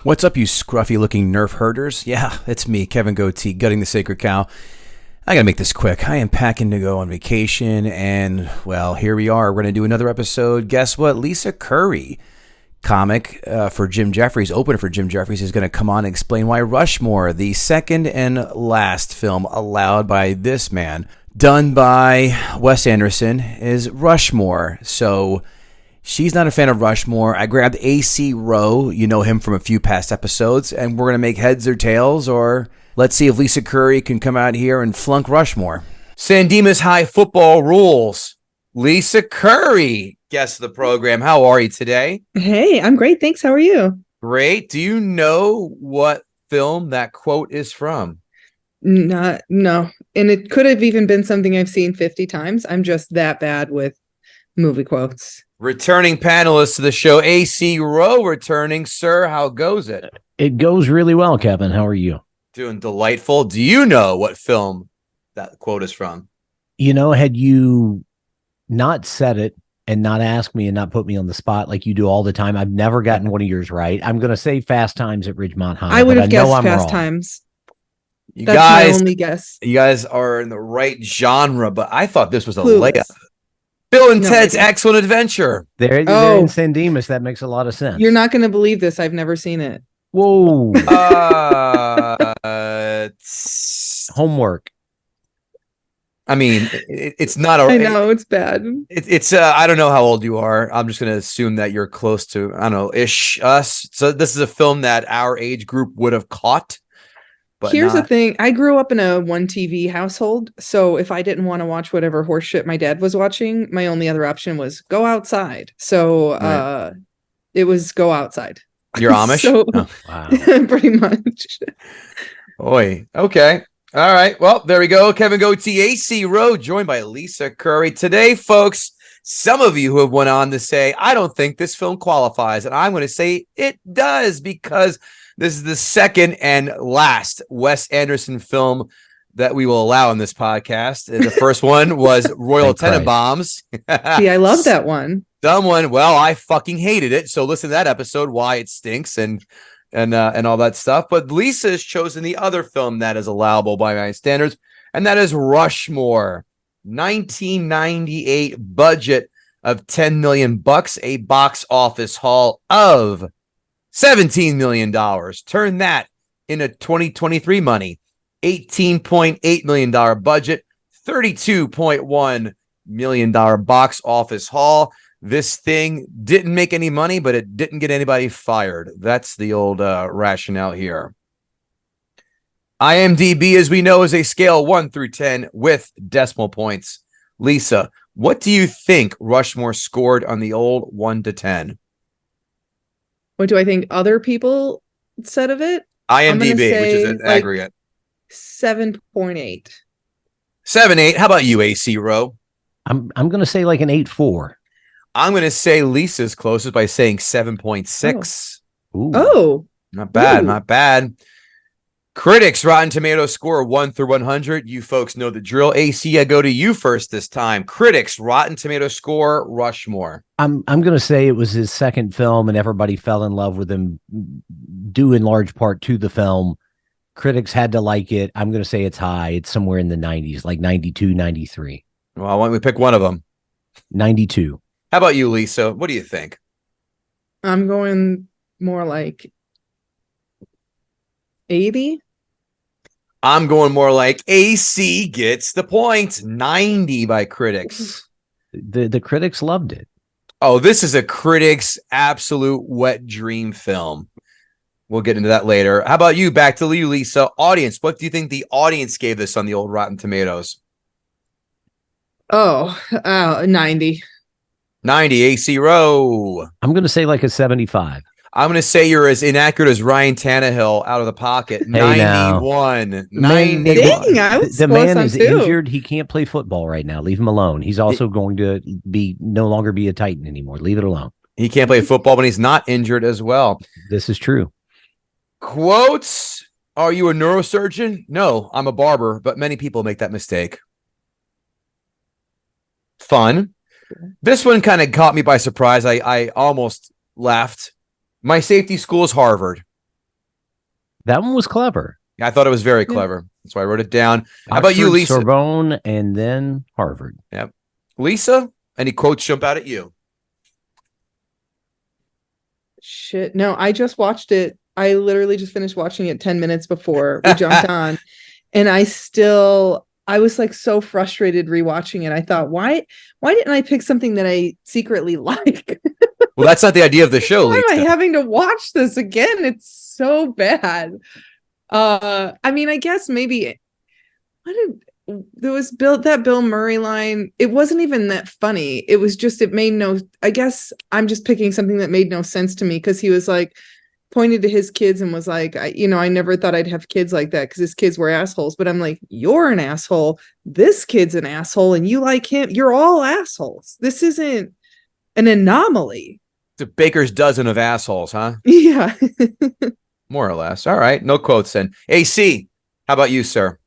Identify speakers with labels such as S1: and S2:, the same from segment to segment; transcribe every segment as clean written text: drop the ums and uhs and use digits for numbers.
S1: What's up, you scruffy-looking Nerf herders? Yeah, it's me, Kevin Goatee, gutting the sacred cow. I gotta make this quick. I am packing to go on vacation, and, well, here we are. We're gonna do another episode. Guess what? Lisa Curry, comic for Jim Jeffries, opener for Jim Jeffries, is gonna come on and explain why Rushmore, the second and last film allowed by this man, done by Wes Anderson, is Rushmore. So she's not a fan of Rushmore. I grabbed AC Rowe. You know him from a few past episodes. And we're going to make heads or tails, or let's see if Lisa Curry can come out here and flunk Rushmore. San Dimas High football rules. Lisa Curry, guest of the program. How are you today?
S2: Hey, I'm great. Thanks. How are you?
S1: Great. Do you know what film that quote is from?
S2: No. And it could have even been something I've seen 50 times. I'm just that bad with movie quotes.
S1: Returning panelist to the show, AC Rowe returning. Sir, how goes it?
S3: It goes really well, Kevin. How are you?
S1: Doing delightful. Do you know what film that quote is from?
S3: You know, had you not said it and not asked me and not put me on the spot like you do all the time, I've never gotten one of yours right. I'm going to say Fast Times at Ridgemont High.
S2: I would have guessed Fast Times. That's my only guess.
S1: You guys are in the right genre, but I thought this was a
S2: Clueless.
S1: layup. Bill and Ted's Excellent Adventure.
S3: They're in San Dimas. That makes a lot of sense.
S2: You're not going to believe this. I've never seen it.
S3: Whoa. Homework.
S1: I mean, it's not.
S2: I know it's bad.
S1: It's. I don't know how old you are. I'm just going to assume that you're close to, I don't know, ish us. So this is a film that our age group would have caught. But
S2: here's the thing. I grew up in a one TV household. So if I didn't want to watch whatever horse shit my dad was watching, my only other option was go outside. So it was go outside.
S1: You're Amish?
S2: So,
S1: oh,
S2: wow. Pretty much.
S1: Oy. Okay. All right. Well, there we go. Kevin Goatee, AC Rowe, joined by Lisa Curry. Today, folks, some of you who have went on to say, I don't think this film qualifies. And I'm going to say it does, because this is the second and last Wes Anderson film that we will allow in this podcast. The first one was Royal Tenenbaums.
S2: See, I love that one.
S1: Dumb one. Well, I fucking hated it. So listen to that episode, why it stinks and all that stuff. But Lisa has chosen the other film that is allowable by my standards, and that is Rushmore. 1998 budget of $10 million, a box office haul of $17 million. Turn that into 2023 money. $18.8 million budget, $32.1 million box office haul. This thing didn't make any money, but it didn't get anybody fired. That's the old rationale here. IMDb, as we know, is a scale 1 through 10 with decimal points. Lisa, what do you think Rushmore scored on the old 1 to 10?
S2: What do I think other people said of it?
S1: IMDb, which is an aggregate.
S2: 7.8.
S1: 7.8. How about you, AC Rowe?
S3: I'm going to say like an 8.4.
S1: I'm going to say Lisa's closest by saying 7.6.
S2: Oh.
S1: Not bad,
S2: Ooh.
S1: not bad. Critics Rotten Tomatoes score 1 through 100. You folks know the drill. AC, I go to you first this time. Critics Rotten Tomatoes score Rushmore.
S3: I'm going to say it was his second film and everybody fell in love with him due in large part to the film. Critics had to like it. I'm going to say it's high. It's somewhere in the 90s, like 92, 93.
S1: Well, why don't we pick one of them?
S3: 92.
S1: How about you, Lisa? What do you think?
S2: I'm going more like 80.
S1: I'm going more like AC gets the point. 90 by critics.
S3: The critics loved it.
S1: Oh, this is a critic's absolute wet dream film. We'll get into that later. How about you? Back to you, Lisa. Audience, what do you think the audience gave this on the old Rotten Tomatoes?
S2: 90.
S1: 90, AC Rowe.
S3: I'm going to say like a 75.
S1: I'm going to say you're as inaccurate as Ryan Tannehill out of the pocket.
S3: Hey,
S1: 91. 91.
S2: Dang, I was
S3: the man is
S2: too.
S3: injured. He can't play football right now. Leave him alone. He's also going to no longer be a Titan anymore. Leave it alone.
S1: He can't play football, but he's not injured as well.
S3: This is true.
S1: Quotes. Are you a neurosurgeon? No, I'm a barber, but many people make that mistake. Fun. This one kind of caught me by surprise. I almost laughed. My safety school is Harvard.
S3: That one was clever.
S1: Yeah, I thought it was very clever. That's why I wrote it down. How about you,
S3: Oxford,
S1: Lisa?
S3: Sorbonne, and then Harvard.
S1: Yep. Lisa, any quotes jump out at you?
S2: Shit. No, I just watched it. I literally just finished watching it 10 minutes before we jumped on. And I was like so frustrated rewatching it. I thought, why didn't I pick something that I secretly like?
S1: Well, that's not the idea of the show,
S2: Why
S1: Lisa.
S2: am I having to watch this again? It's so bad. I mean, I guess maybe there was that Bill Murray line. It wasn't even that funny. It was just, I guess I'm just picking something that made no sense to me, because he was like, pointed to his kids and was like, I never thought I'd have kids like that because his kids were assholes. But I'm like, you're an asshole. This kid's an asshole, and you like him. You're all assholes. This isn't an anomaly.
S1: It's a baker's dozen of assholes, huh?
S2: Yeah.
S1: More or less. All right. No quotes then. AC, how about you, sir?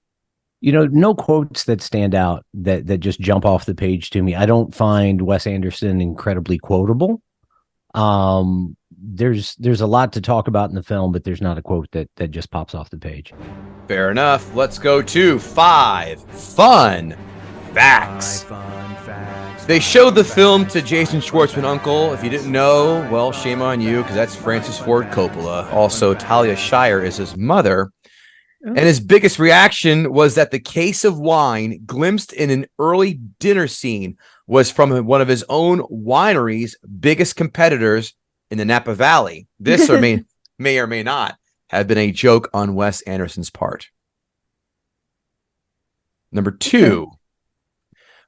S3: No quotes that stand out that just jump off the page to me. I don't find Wes Anderson incredibly quotable. There's a lot to talk about in the film, but there's not a quote that just pops off the page.
S1: Fair enough. Let's go to 5 fun facts. They showed the film to Jason Schwartzman uncle. If you didn't know, well, shame on you, because that's Francis Ford Coppola. Also, Talia Shire is his mother. And his biggest reaction was that the case of wine glimpsed in an early dinner scene was from one of his own winery's biggest competitors in the Napa Valley. This may or may not have been a joke on Wes Anderson's part. Number 2.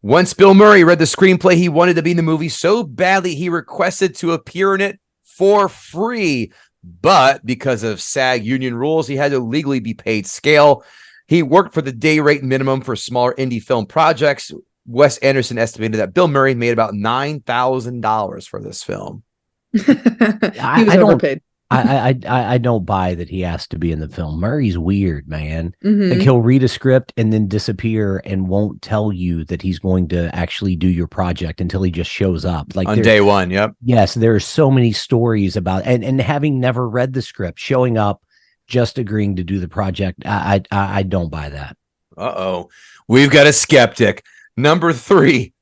S1: Once Bill Murray read the screenplay he wanted to be in the movie so badly, he requested to appear in it for free. But because of SAG union rules, he had to legally be paid scale. He worked for the day rate minimum for smaller indie film projects. Wes Anderson estimated that Bill Murray made about $9,000 for this film.
S2: He was overpaid.
S3: I don't buy that he asked to be in the film. Murray's weird, man.
S2: Mm-hmm.
S3: Like, he'll read a script and then disappear and won't tell you that he's going to actually do your project until he just shows up. Like
S1: on day one, yep.
S3: Yes, there are so many stories about and having never read the script, showing up, just agreeing to do the project. I don't buy that.
S1: Uh-oh. We've got a skeptic. Number 3.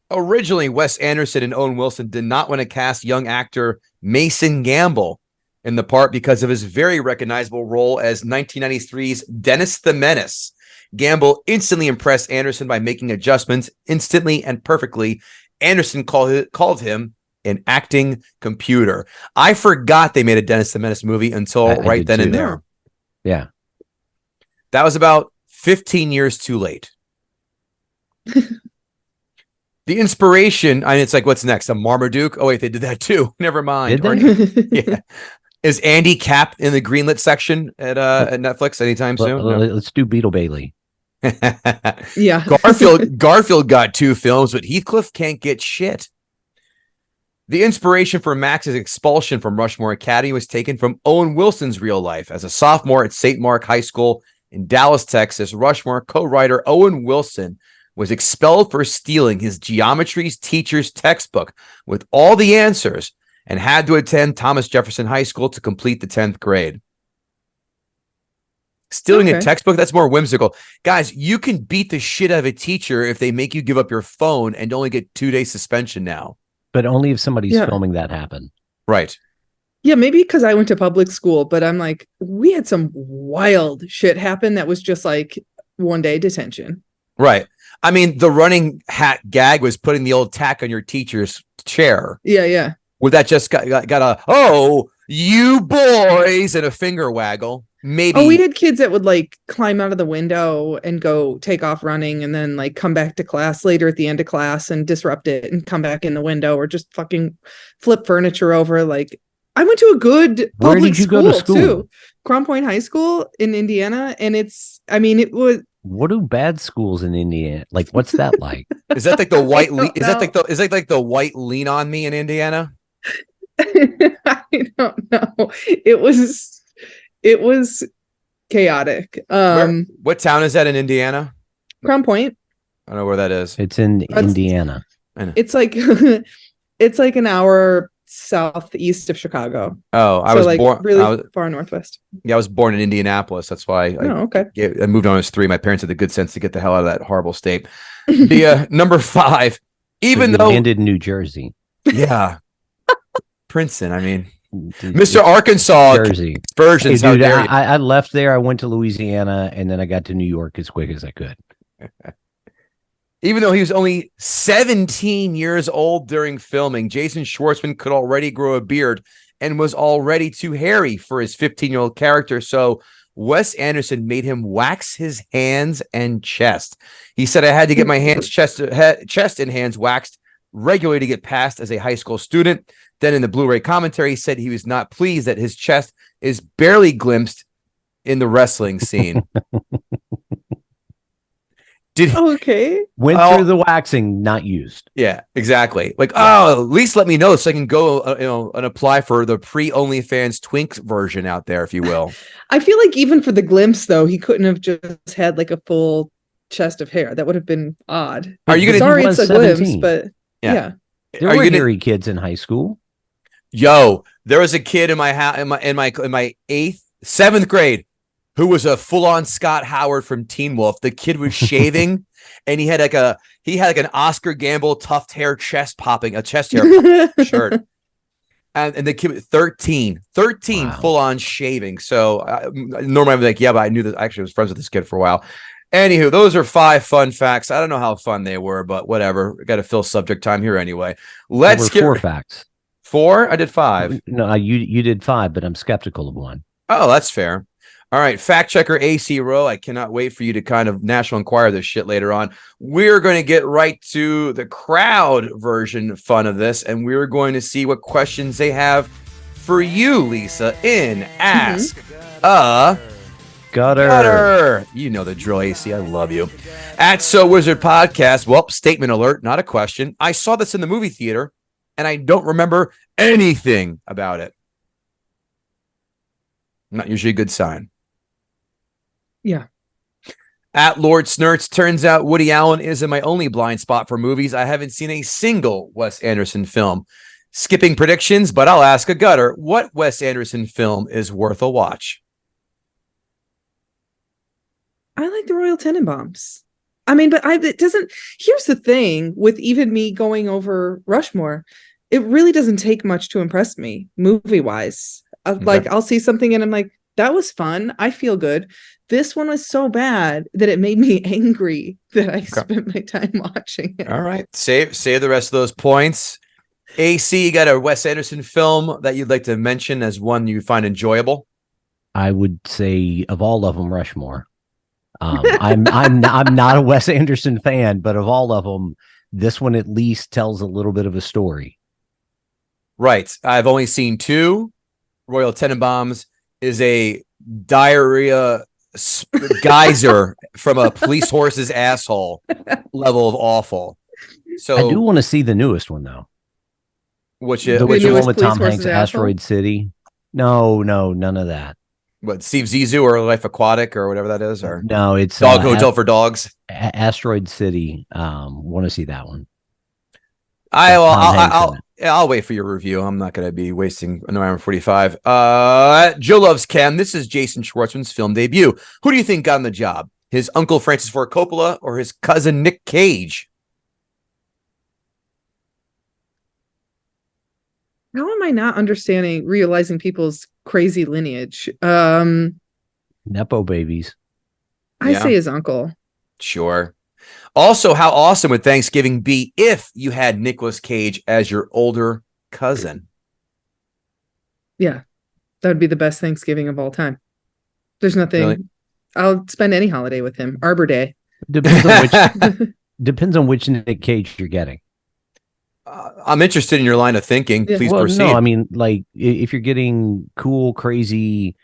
S1: Originally, Wes Anderson and Owen Wilson did not want to cast young actor Mason Gamble in the part because of his very recognizable role as 1993's Dennis the Menace. Gamble instantly impressed Anderson by making adjustments instantly and perfectly. Anderson called him an acting computer. I forgot they made a Dennis the Menace movie until right then and there.
S3: Yeah.
S1: That was about 15 years too late. The inspiration, I mean, it's like, what's next? A Marmaduke? Oh, wait, they did that too. Never mind. Yeah. Is Andy Capp in the greenlit section at Netflix anytime soon? No?
S3: Let's do Beetle Bailey.
S2: Yeah.
S1: Garfield got 2 films, but Heathcliff can't get shit. The inspiration for Max's expulsion from Rushmore Academy was taken from Owen Wilson's real life. As a sophomore at St. Mark High School in Dallas, Texas, Rushmore co-writer Owen Wilson was expelled for stealing his geometry teacher's textbook with all the answers and had to attend Thomas Jefferson High School to complete the 10th grade. Stealing a textbook, that's more whimsical. Guys, you can beat the shit out of a teacher if they make you give up your phone and only get 2-day suspension now.
S3: But only if somebody's filming that happen.
S1: Right.
S2: Yeah, maybe because I went to public school, but I'm like, we had some wild shit happen that was just like 1-day detention.
S1: Right. I mean, the running hat gag was putting the old tack on your teacher's chair.
S2: Yeah, yeah.
S1: Would that just got a, oh, you boys, and a finger waggle? Maybe.
S2: Oh, we had kids that would like climb out of the window and go take off running and then like come back to class later at the end of class and disrupt it and come back in the window or just fucking flip furniture over. Like, I went to a good public school too. Crown Point High School in Indiana. And it was.
S3: What do bad schools in Indiana like? What's that like?
S1: Is that like the white? Is that like the white lean on me in Indiana?
S2: I don't know. It was chaotic.
S1: What town is that in Indiana?
S2: Crown Point.
S1: I don't know where that is.
S3: It's in Indiana.
S2: It's like it's like an hour southeast of Chicago.
S1: Oh, I
S2: so
S1: was
S2: like
S1: born.
S2: really far northwest.
S1: Yeah, I was born in Indianapolis. That's why
S2: Okay.
S1: I moved when I was 3. My parents had the good sense to get the hell out of that horrible state. The number 5, even
S3: you
S1: though
S3: landed in New Jersey.
S1: Yeah, Princeton. I mean, Mr. Arkansas
S3: Jersey
S1: versions.
S3: Hey, dude, I left there. I went to Louisiana, and then I got to New York as quick as I could.
S1: Even though he was only 17 years old during filming, Jason Schwartzman could already grow a beard and was already too hairy for his 15-year-old character. So Wes Anderson made him wax his hands and chest. He said, I had to get my hands, chest and hands waxed regularly to get passed as a high school student. Then in the Blu-ray commentary, he said he was not pleased that his chest is barely glimpsed in the wrestling scene.
S3: Went through the waxing, not used.
S1: Yeah, exactly. Like, at least let me know so I can go, and apply for the pre-OnlyFans twink version out there, if you will.
S2: I feel like even for the glimpse, though, he couldn't have just had like a full chest of hair. That would have been odd.
S1: Are you going to?
S2: Sorry, it's a 17. Glimpse, but yeah.
S3: There were hairy kids in high school.
S1: Yo, there was a kid in my house in my 8th, 7th grade who was a full-on Scott Howard from Teen Wolf. The kid was shaving, and he had like an Oscar Gamble tuft hair chest hair shirt. And the kid was 13 wow. Full-on shaving. So normally I'd be like, yeah, but I knew that I actually was friends with this kid for a while. Anywho, those are 5 fun facts. I don't know how fun they were, but whatever. Got to fill subject time here anyway. Let's get
S3: 4 facts.
S1: 4? I did 5.
S3: No, you did 5, but I'm skeptical of one.
S1: Oh, that's fair. All right, fact checker AC Rowe. I cannot wait for you to kind of National Enquirer this shit later on. We're going to get right to the crowd version fun of this, and we're going to see what questions they have for you, Lisa, in Ask a Gutter. You know the drill, AC. I love you. At So Wizard Podcast. Well, statement alert, not a question. I saw this in the movie theater, and I don't remember anything about it. Not usually a good sign.
S2: Yeah.
S1: At Lord Snurts, turns out Woody Allen isn't my only blind spot for movies. I haven't seen a single Wes Anderson film. Skipping predictions, but I'll ask a gutter. What Wes Anderson film is worth a watch?
S2: I like the Royal Tenenbaums. I mean, but it doesn't. Here's the thing with even me going over Rushmore, it really doesn't take much to impress me movie wise. Like I'll see something and I'm like, that was fun. I feel good. This one was so bad that it made me angry that I spent my time watching it.
S1: All right. Save the rest of those points. AC, you got a Wes Anderson film that you'd like to mention as one you find enjoyable?
S3: I would say of all of them, Rushmore. I'm not a Wes Anderson fan, but of all of them, this one at least tells a little bit of a story.
S1: Right. I've only seen 2. Royal Tenenbaums is a diarrhea geyser from a police horse's asshole level of awful. So
S3: I do want to see the newest one though.
S1: Which
S3: one with Tom Hanks, Asteroid City? No, none of that.
S1: What, Steve Zissou or Life Aquatic or whatever that is? Or
S3: no, it's
S1: Dog Hotel for Dogs.
S3: Asteroid City. Want to see that one.
S1: I'll wait for your review. I'm not going to be wasting an hour and 45. Joe Loves Cam. This is Jason Schwartzman's film debut. Who do you think got him the job? His uncle Francis Ford Coppola or his cousin Nick Cage?
S2: How am I not realizing people's crazy lineage?
S3: Nepo babies.
S2: I say his uncle.
S1: Sure. Also, how awesome would Thanksgiving be if you had Nicolas Cage as your older cousin?
S2: Yeah, that would be the best Thanksgiving of all time. There's nothing. Really? I'll spend any holiday with him. Arbor Day.
S3: Depends on which Nick Cage you're getting.
S1: I'm interested in your line of thinking. Yeah. Please proceed.
S3: No, I mean, like if you're getting cool, crazy,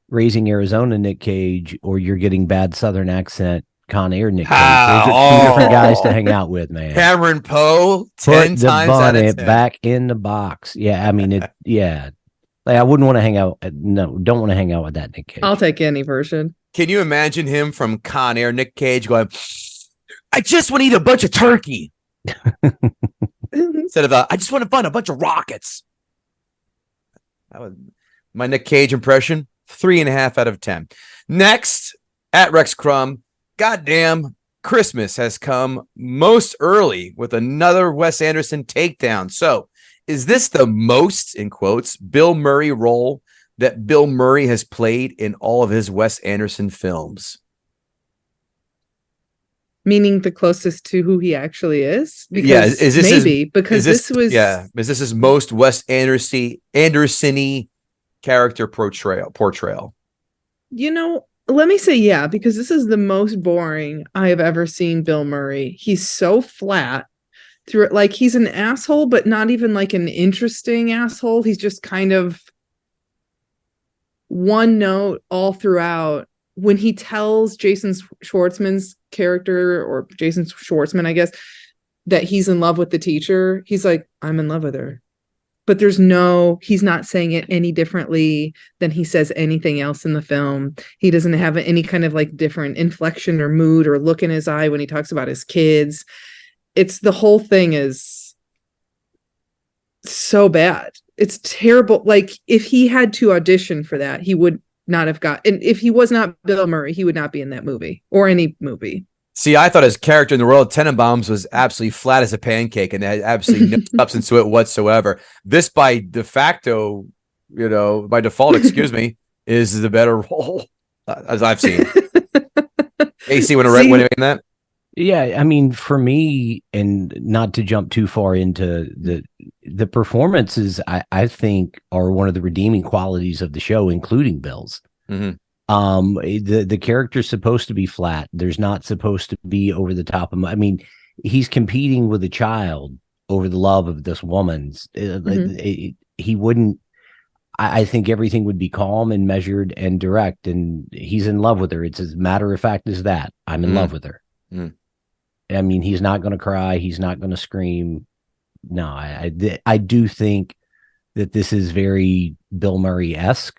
S3: Raising Arizona Nick Cage, or you're getting bad Southern accent Con Air Nick Cage. Those are 2 different guys to hang out with, man.
S1: Cameron Poe, 10
S3: Put the
S1: times
S3: bonnet back in the box. Yeah, I mean it. Yeah, like I wouldn't want to hang out. No, don't want to hang out with that Nick Cage.
S2: I'll take any version.
S1: Can you imagine him from Con Air, Nick Cage, going, "I just want to eat a bunch of turkey," instead of, "I just want to find a bunch of rockets." That was my Nick Cage impression. 3.5 out of 10. Next, at Rex Crumb, goddamn, Christmas has come most early with another Wes Anderson takedown. So, is this the most, in quotes, Bill Murray role that Bill Murray has played in all of his Wes Anderson films?
S2: Meaning the closest to who he actually is? Because
S1: yeah, is this
S2: maybe because this was
S1: is this his most Wes Anderson-y character portrayal?
S2: You know, let me say yeah, because this is the most boring I have ever seen Bill Murray. He's so flat through it. Like, he's an asshole, but not even like an interesting asshole. He's just kind of one note all throughout. When he tells Jason Schwartzman's character, or Jason Schwartzman, I guess, that he's in love with the teacher, he's like, I'm in love with her. But he's not saying it any differently than he says anything else in the film. He doesn't have any kind of like different inflection or mood or look in his eye when he talks about his kids. The whole thing is so bad. It's terrible. Like, if he had to audition for that, he would not have and if he was not Bill Murray, he would not be in that movie or any movie.
S1: See, I thought his character in The World of Tenenbaums was absolutely flat as a pancake and had absolutely no substance to it whatsoever. This, by de facto, by default, excuse me, is the better role, as I've seen. AC, want to recommend that?
S3: Yeah, I mean, for me, and not to jump too far into the performances, I think are one of the redeeming qualities of the show, including Bill's.
S1: Mm-hmm.
S3: The character's supposed to be flat. There's not supposed to be over the top of him. I mean, he's competing with a child over the love of this woman's. He wouldn't. I think everything would be calm and measured and direct, and he's in love with her. It's as matter of fact as that. I'm in love with her. Mm. I mean, he's not going to cry. He's not going to scream. No, I do think that this is very Bill Murray-esque.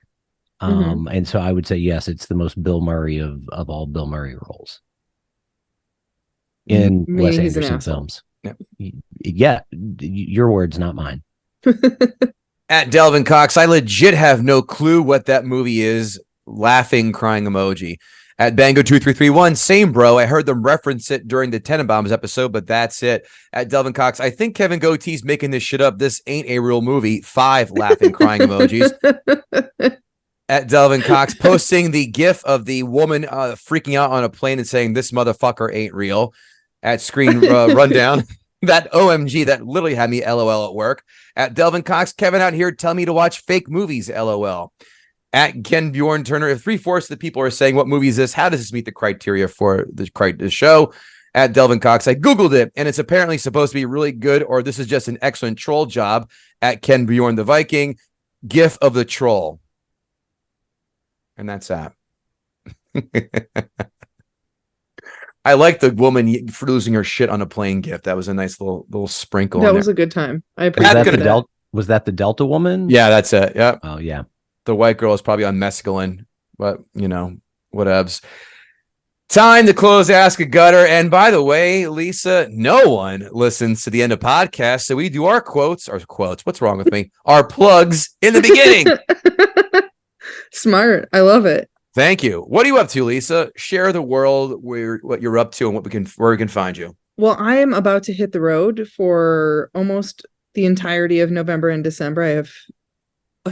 S3: And so I would say, yes, it's the most Bill Murray of all Bill Murray roles in Wes Anderson films. Yeah, your words, not mine.
S1: At Delvin Cox, I legit have no clue what that movie is. Laughing, crying emoji. At Bango2331, same bro. I heard them reference it during the Tenenbaums episode, but that's it. At Delvin Cox, I think Kevin Goatee's making this shit up. This ain't a real movie. 5 laughing, crying emojis. At Delvin Cox, posting the gif of the woman freaking out on a plane and saying, this motherfucker ain't real. At Screen Rundown, that OMG, that literally had me LOL at work. At Delvin Cox, Kevin out here telling me to watch fake movies, LOL. At Ken Bjorn Turner, if 3/4 of the people are saying, what movie is this? How does this meet the criteria for the show? At Delvin Cox, I Googled it, and it's apparently supposed to be really good, or this is just an excellent troll job. At Ken Bjorn the Viking, gif of the troll. And that's that. I like the woman for losing her shit on a plane gift. That was a nice little sprinkle.
S2: That was a good time. I appreciate that.
S3: Was that the Delta woman?
S1: Yeah, that's it. Yeah.
S3: Oh, yeah.
S1: The white girl is probably on mescaline, but whatevs. Time to close Ask a Gutter. And by the way, Lisa, no one listens to the end of podcasts, so we do our quotes. What's wrong with me? Our plugs in the beginning.
S2: Smart. I love it.
S1: Thank you. What are you up to, Lisa? Share the world what you're up to and where we can find you.
S2: Well, I am about to hit the road for almost the entirety of November and December. I have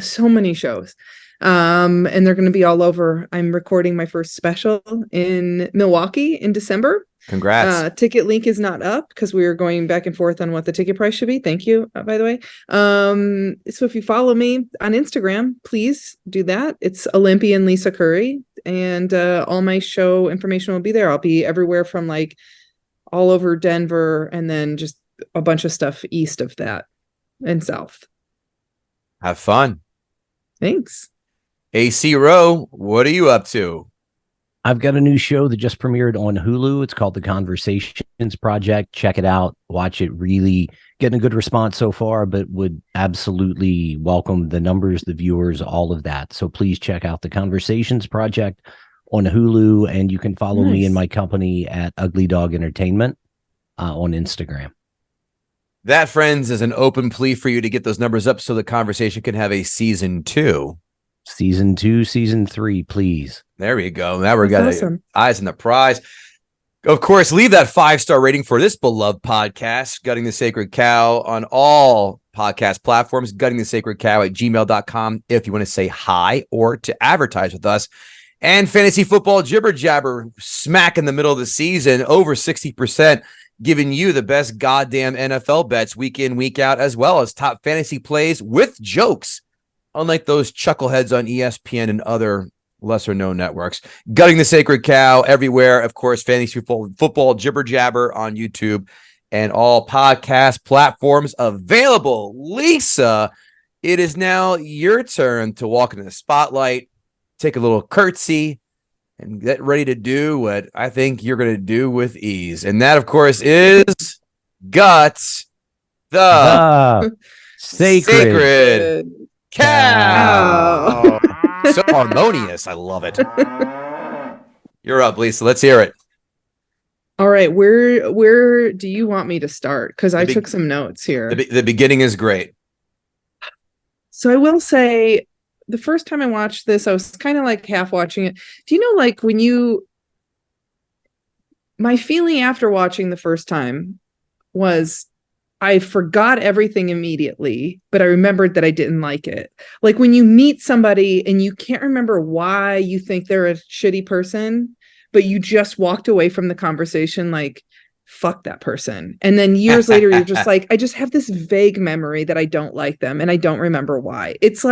S2: so many shows. And they're going to be all over. I'm recording my first special in Milwaukee in December.
S1: Congrats.
S2: Ticket link is not up because we are going back and forth on what the ticket price should be. Thank you, by the way. So if you follow me on Instagram, please do that. It's Olympian Lisa Curry, and all my show information will be there. I'll be everywhere from like all over Denver, and then just a bunch of stuff east of that and south.
S1: Have fun.
S2: Thanks.
S1: AC Rowe, what are you up to?
S3: I've got a new show that just premiered on Hulu. It's called The Conversations Project. Check it out. Watch it. Really getting a good response so far, but would absolutely welcome the numbers, the viewers, all of that. So please check out The Conversations Project on Hulu, and you can follow me and my company at Ugly Dog Entertainment on Instagram.
S1: That, friends, is an open plea for you to get those numbers up so the conversation can have a season 2.
S3: Season 2, season 3, please.
S1: There we go. Now we're got
S2: awesome.
S1: Eyes on the prize. Of course, leave that 5-star rating for this beloved podcast, Gutting the Sacred Cow, on all podcast platforms, guttingthesacredcow@gmail.com if you want to say hi or to advertise with us. And fantasy football jibber jabber, smack in the middle of the season, over 60%, giving you the best goddamn NFL bets week in, week out, as well as top fantasy plays with jokes, unlike those chuckleheads on ESPN and other lesser known networks. Gutting the Sacred Cow everywhere. Of course, fantasy football jibber jabber on YouTube and all podcast platforms available. Lisa, it is now your turn to walk into the spotlight, take a little curtsy, and get ready to do what I think you're going to do with ease. And that, of course, is Guts the Sacred Cow. So harmonious. I love it. You're up, Lisa. Let's hear it.
S2: All right. Where do you want me to start? Because I took some notes here.
S1: The beginning is great.
S2: So I will say, the first time I watched this, I was kind of like half watching it. Do you know, like my feeling after watching the first time was I forgot everything immediately, but I remembered that I didn't like it. Like when you meet somebody and you can't remember why you think they're a shitty person, but you just walked away from the conversation like, fuck that person. And then years later, you're just like, I just have this vague memory that I don't like them and I don't remember why. It's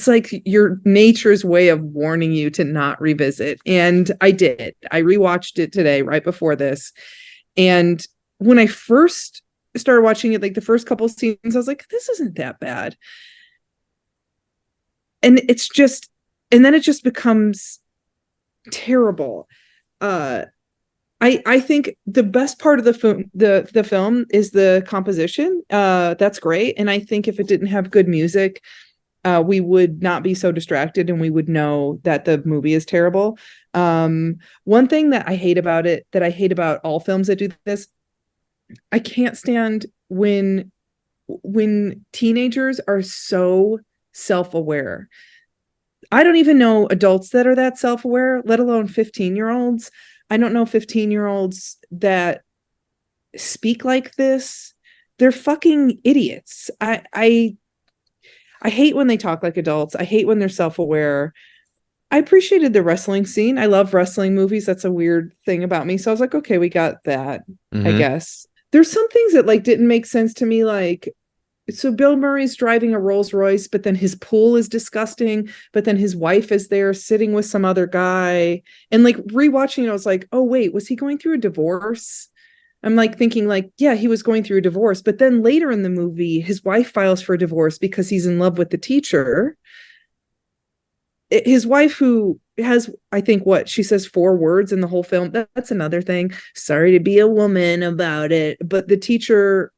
S2: like your nature's way of warning you to not revisit. And I did. I rewatched it today, right before this. And when I first started watching it, like the first couple of scenes, I was like, this isn't that bad. And then it just becomes terrible. I think the best part of the film is the composition. That's great. And I think if it didn't have good music, we would not be so distracted and we would know that the movie is terrible. One thing that I hate about it, that I hate about all films that do this, I can't stand when teenagers are so self-aware. I don't even know adults that are that self-aware, let alone 15-year-olds. I don't know 15-year-olds that speak like this. They're fucking idiots. I hate when they talk like adults. I hate when they're self-aware. I appreciated the wrestling scene. I love wrestling movies. That's a weird thing about me. So I was like, okay, we got that, I guess. There's some things that like didn't make sense to me. Like, so Bill Murray's driving a Rolls Royce, but then his pool is disgusting. But then his wife is there sitting with some other guy. And like rewatching it, I was like, oh wait, was he going through a divorce? I'm like thinking like, yeah, he was going through a divorce. But then later in the movie, his wife files for a divorce because he's in love with the teacher. His wife, who has, I think, what she says 4 words in the whole film. That's another thing. Sorry to be a woman about it. But the teacher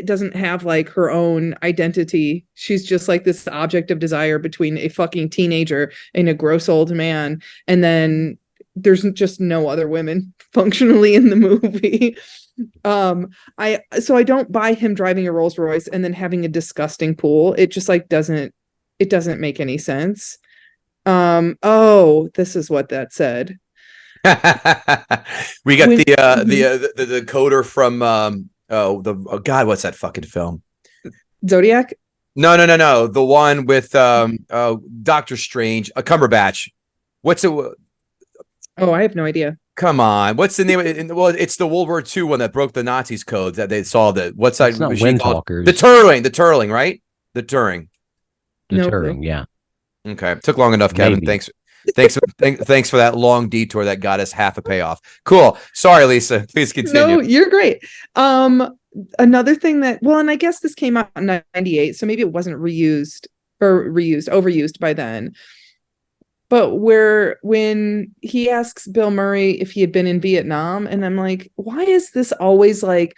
S2: doesn't have like her own identity. She's just like this object of desire between a fucking teenager and a gross old man. And then there's just no other women functionally in the movie. So I don't buy him driving a Rolls Royce and then having a disgusting pool. It just like doesn't make any sense. Oh, this is what that said.
S1: We got the coder from God, what's that fucking film?
S2: Zodiac?
S1: No. The one with Doctor Strange, a Cumberbatch. What's it?
S2: Oh, I have no idea.
S1: Come on, what's the name of it? Well, it's the World War II one that broke the Nazis' codes that they saw that. What's that?
S3: It's not Windtalkers.
S1: The Turling, right? The Turing.
S3: The Turing, yeah.
S1: Okay, took long enough, Kevin.
S3: Maybe.
S1: Thanks for that long detour that got us half a payoff. Cool. Sorry, Lisa. Please continue.
S2: No, you're great. Another thing that, well, and I guess this came out in 98, so maybe it wasn't overused by then. But when he asks Bill Murray if he had been in Vietnam, and I'm like, why is this always like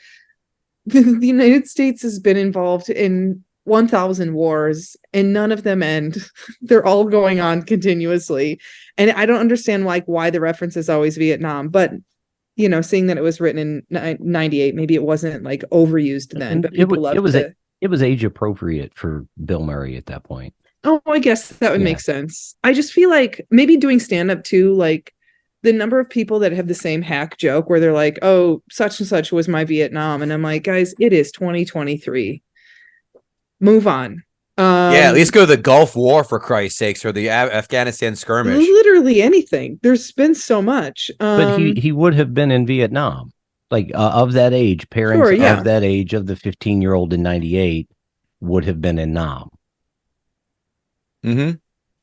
S2: the United States has been involved in 1,000 wars and none of them end. They're all going on continuously. And I don't understand like why the reference is always Vietnam, but seeing that it was written in 98, maybe it wasn't like overused then, but people loved it.
S3: It was age appropriate for Bill Murray at that point.
S2: Oh, I guess that would make sense. I just feel like maybe doing stand-up too, like the number of people that have the same hack joke where they're like, oh, such and such was my Vietnam. And I'm like, guys, it is 2023. Move on.
S1: At least go to the Gulf War, for Christ's sakes, or the Afghanistan skirmish.
S2: Literally anything. There's been so much.
S3: But he would have been in Vietnam. Like of that age, parents of that age of the 15-year-old in 98 would have been in Nam.
S1: Mm-hmm.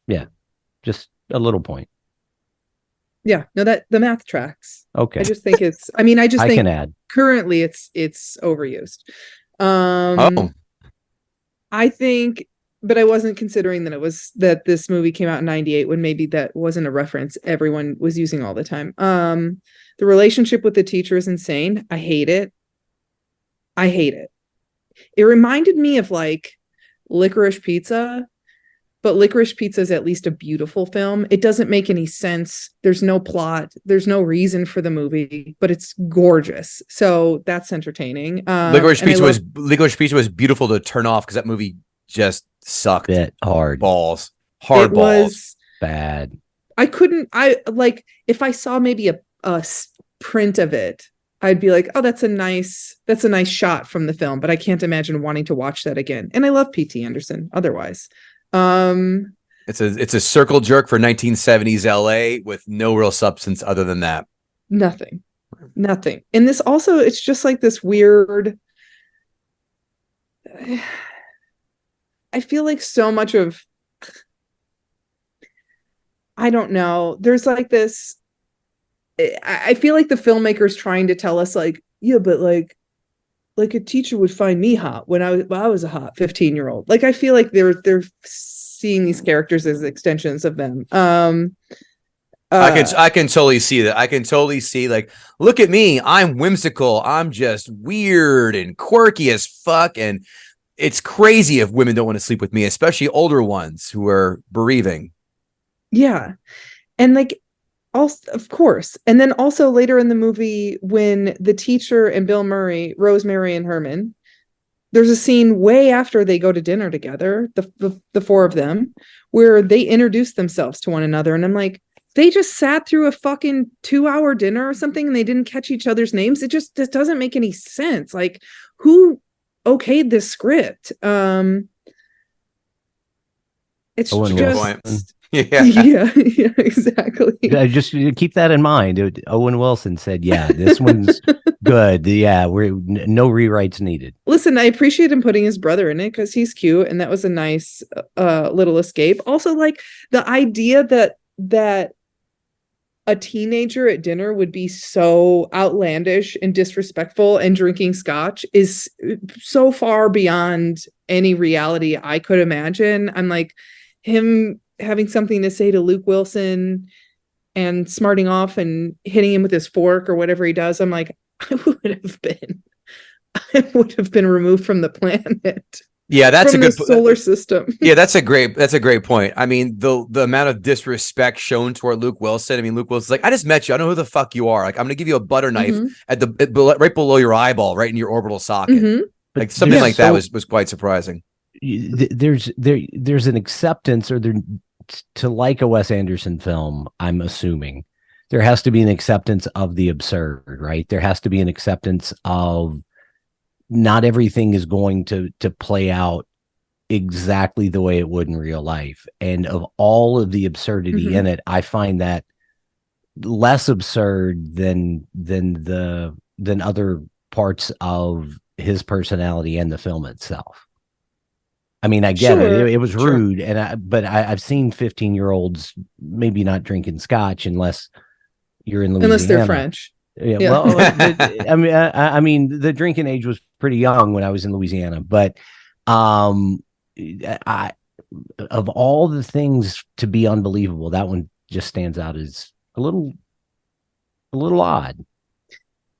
S2: Yeah.
S3: Just a little point.
S2: Yeah. No, that the math tracks.
S3: Okay.
S2: I just think I think
S3: can add.
S2: Currently it's overused. I think, but I wasn't considering that this movie came out in 98 when maybe that wasn't a reference everyone was using all the time. The relationship with the teacher is insane. I hate it. It reminded me of like Licorice Pizza, but Licorice Pizza is at least a beautiful film. It doesn't make any sense. There's no plot. There's no reason for the movie, but it's gorgeous. So that's entertaining.
S1: Licorice Pizza was beautiful to turn off because that movie just sucked.
S3: Hard
S1: balls.
S2: It was
S3: bad.
S2: If I saw maybe a print of it, I'd be like, oh, that's a nice shot from the film, but I can't imagine wanting to watch that again. And I love P.T. Anderson otherwise.
S1: It's a circle jerk for 1970s LA with no real substance other than that.
S2: Nothing. And this also, it's just like this weird, I feel like so much of, I don't know, there's like this, I feel like the filmmaker's trying to tell us like, yeah, but like a teacher would find me hot when I was a hot 15-year-old. Like, I feel like they're seeing these characters as extensions of them.
S1: I can totally see that. I can totally see like, look at me. I'm whimsical. I'm just weird and quirky as fuck. And it's crazy if women don't want to sleep with me, especially older ones who are bereaving.
S2: Yeah. And like, also, of course. And then also later in the movie, when the teacher and Bill Murray, Rosemary and Herman, there's a scene way after they go to dinner together, the four of them, where they introduce themselves to one another. And I'm like, they just sat through a fucking 2-hour dinner or something and they didn't catch each other's names. It just doesn't make any sense. Like, who okayed this script? It's
S3: Owen
S2: just...
S3: Yeah,
S2: exactly.
S3: Just keep that in mind. Owen Wilson said, yeah, this one's good. Yeah, no rewrites needed.
S2: Listen, I appreciate him putting his brother in it because he's cute and that was a nice little escape. Also, like the idea that a teenager at dinner would be so outlandish and disrespectful and drinking scotch is so far beyond any reality I could imagine. I'm like, him having something to say to Luke Wilson and smarting off and hitting him with his fork or whatever he does. I'm like, I would have been removed from the planet.
S1: Yeah, that's
S2: from
S1: a good
S2: the solar system.
S1: Yeah, that's a great point. I mean, the amount of disrespect shown toward Luke Wilson. I mean, Luke Wilson's like, I just met you. I don't know who the fuck you are. Like, I'm gonna give you a butter knife right below your eyeball, right in your orbital socket.
S2: Mm-hmm.
S1: Like something like that was quite surprising.
S3: There's an acceptance to like a Wes Anderson film. I'm assuming there has to be an acceptance of the absurd, right? There has to be an acceptance of not everything is going to play out exactly the way it would in real life. And of all of the absurdity in it, I find that less absurd than other parts of his personality and the film itself. I mean, I get it. It was rude, but I've seen 15-year-olds maybe not drinking scotch unless you're in Louisiana.
S2: Unless they're French.
S3: Yeah. Well, I mean, the drinking age was pretty young when I was in Louisiana, but of all the things to be unbelievable, that one just stands out as a little odd.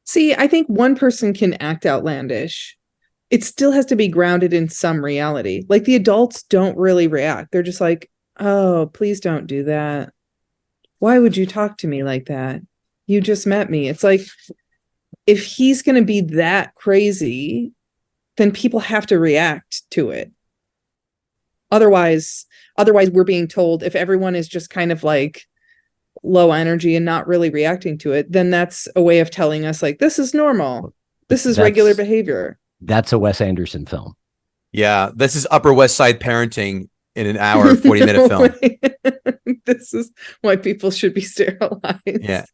S2: See, I think one person can act outlandish. It still has to be grounded in some reality. Like the adults don't really react. They're just like, oh, please don't do that. Why would you talk to me like that? you just met me. It's like, if he's going to be that crazy, then people have to react to it. Otherwise we're being told, if everyone is just kind of like low energy and not really reacting to it, then that's a way of telling us like, this is normal. This is regular behavior.
S3: That's a Wes Anderson film.
S1: Yeah, this is Upper West Side parenting in an hour, 40-minute film.
S2: This is why people should be sterilized.
S1: Yeah.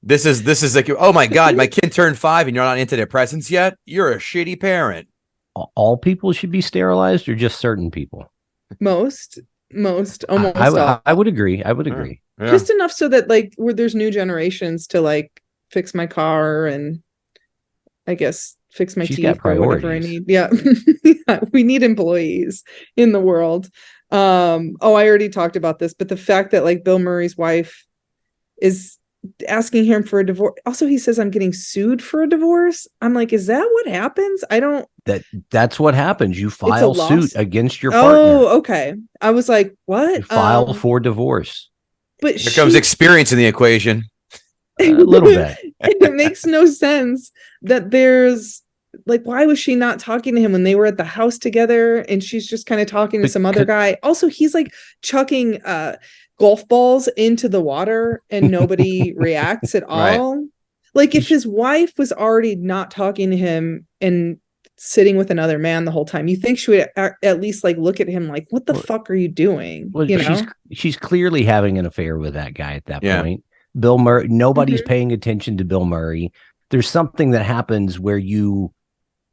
S1: This is like, oh my God, my kid turned 5 and you're not on antidepressants yet? You're a shitty parent.
S3: All people should be sterilized, or just certain people?
S2: Most, almost all.
S3: I would agree. I would agree.
S1: Yeah.
S2: Just enough so that like where there's new generations to like fix my car and I guess fix my teeth or whatever I need. Yeah. Yeah, we need employees in the world. I already talked about this, but the fact that like Bill Murray's wife is asking him for a divorce. Also, he says, I'm getting sued for a divorce. I'm like, is that what happens?
S3: That's what happens. You file suit against your partner.
S2: Oh, okay. I was like, what?
S3: You file for divorce.
S2: But
S1: Here comes experience in the equation.
S3: A little bit.
S2: And it makes no sense that there's like, why was she not talking to him when they were at the house together? And she's just kind of talking to some other guy. Also, he's like chucking golf balls into the water and nobody reacts at all. Right. Like if his wife was already not talking to him and sitting with another man the whole time, you think she would at least like look at him like, what the fuck are you doing?
S3: Well, you know, she's clearly having an affair with that guy at that point. Bill Murray, nobody's paying attention to Bill Murray. There's something that happens where you,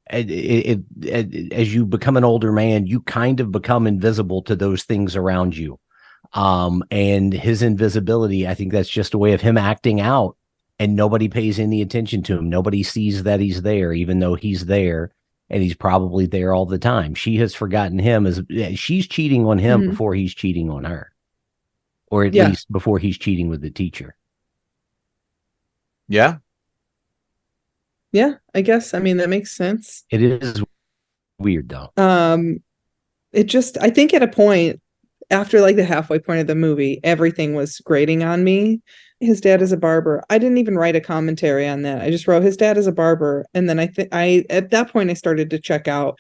S3: as you become an older man, you kind of become invisible to those things around you. And his invisibility, I think that's just a way of him acting out, and nobody pays any attention to him. Nobody sees that he's there, even though he's there, and he's probably there all the time. She has forgotten him as she's cheating on him before he's cheating on her, or at least before he's cheating with the teacher.
S1: Yeah.
S2: Yeah, I guess. I mean, that makes sense.
S3: It is weird though.
S2: It just, I think at a point after like the halfway point of the movie, everything was grating on me. His dad is a barber. I didn't even write a commentary on that. I just wrote his dad is a barber. And then I at that point I started to check out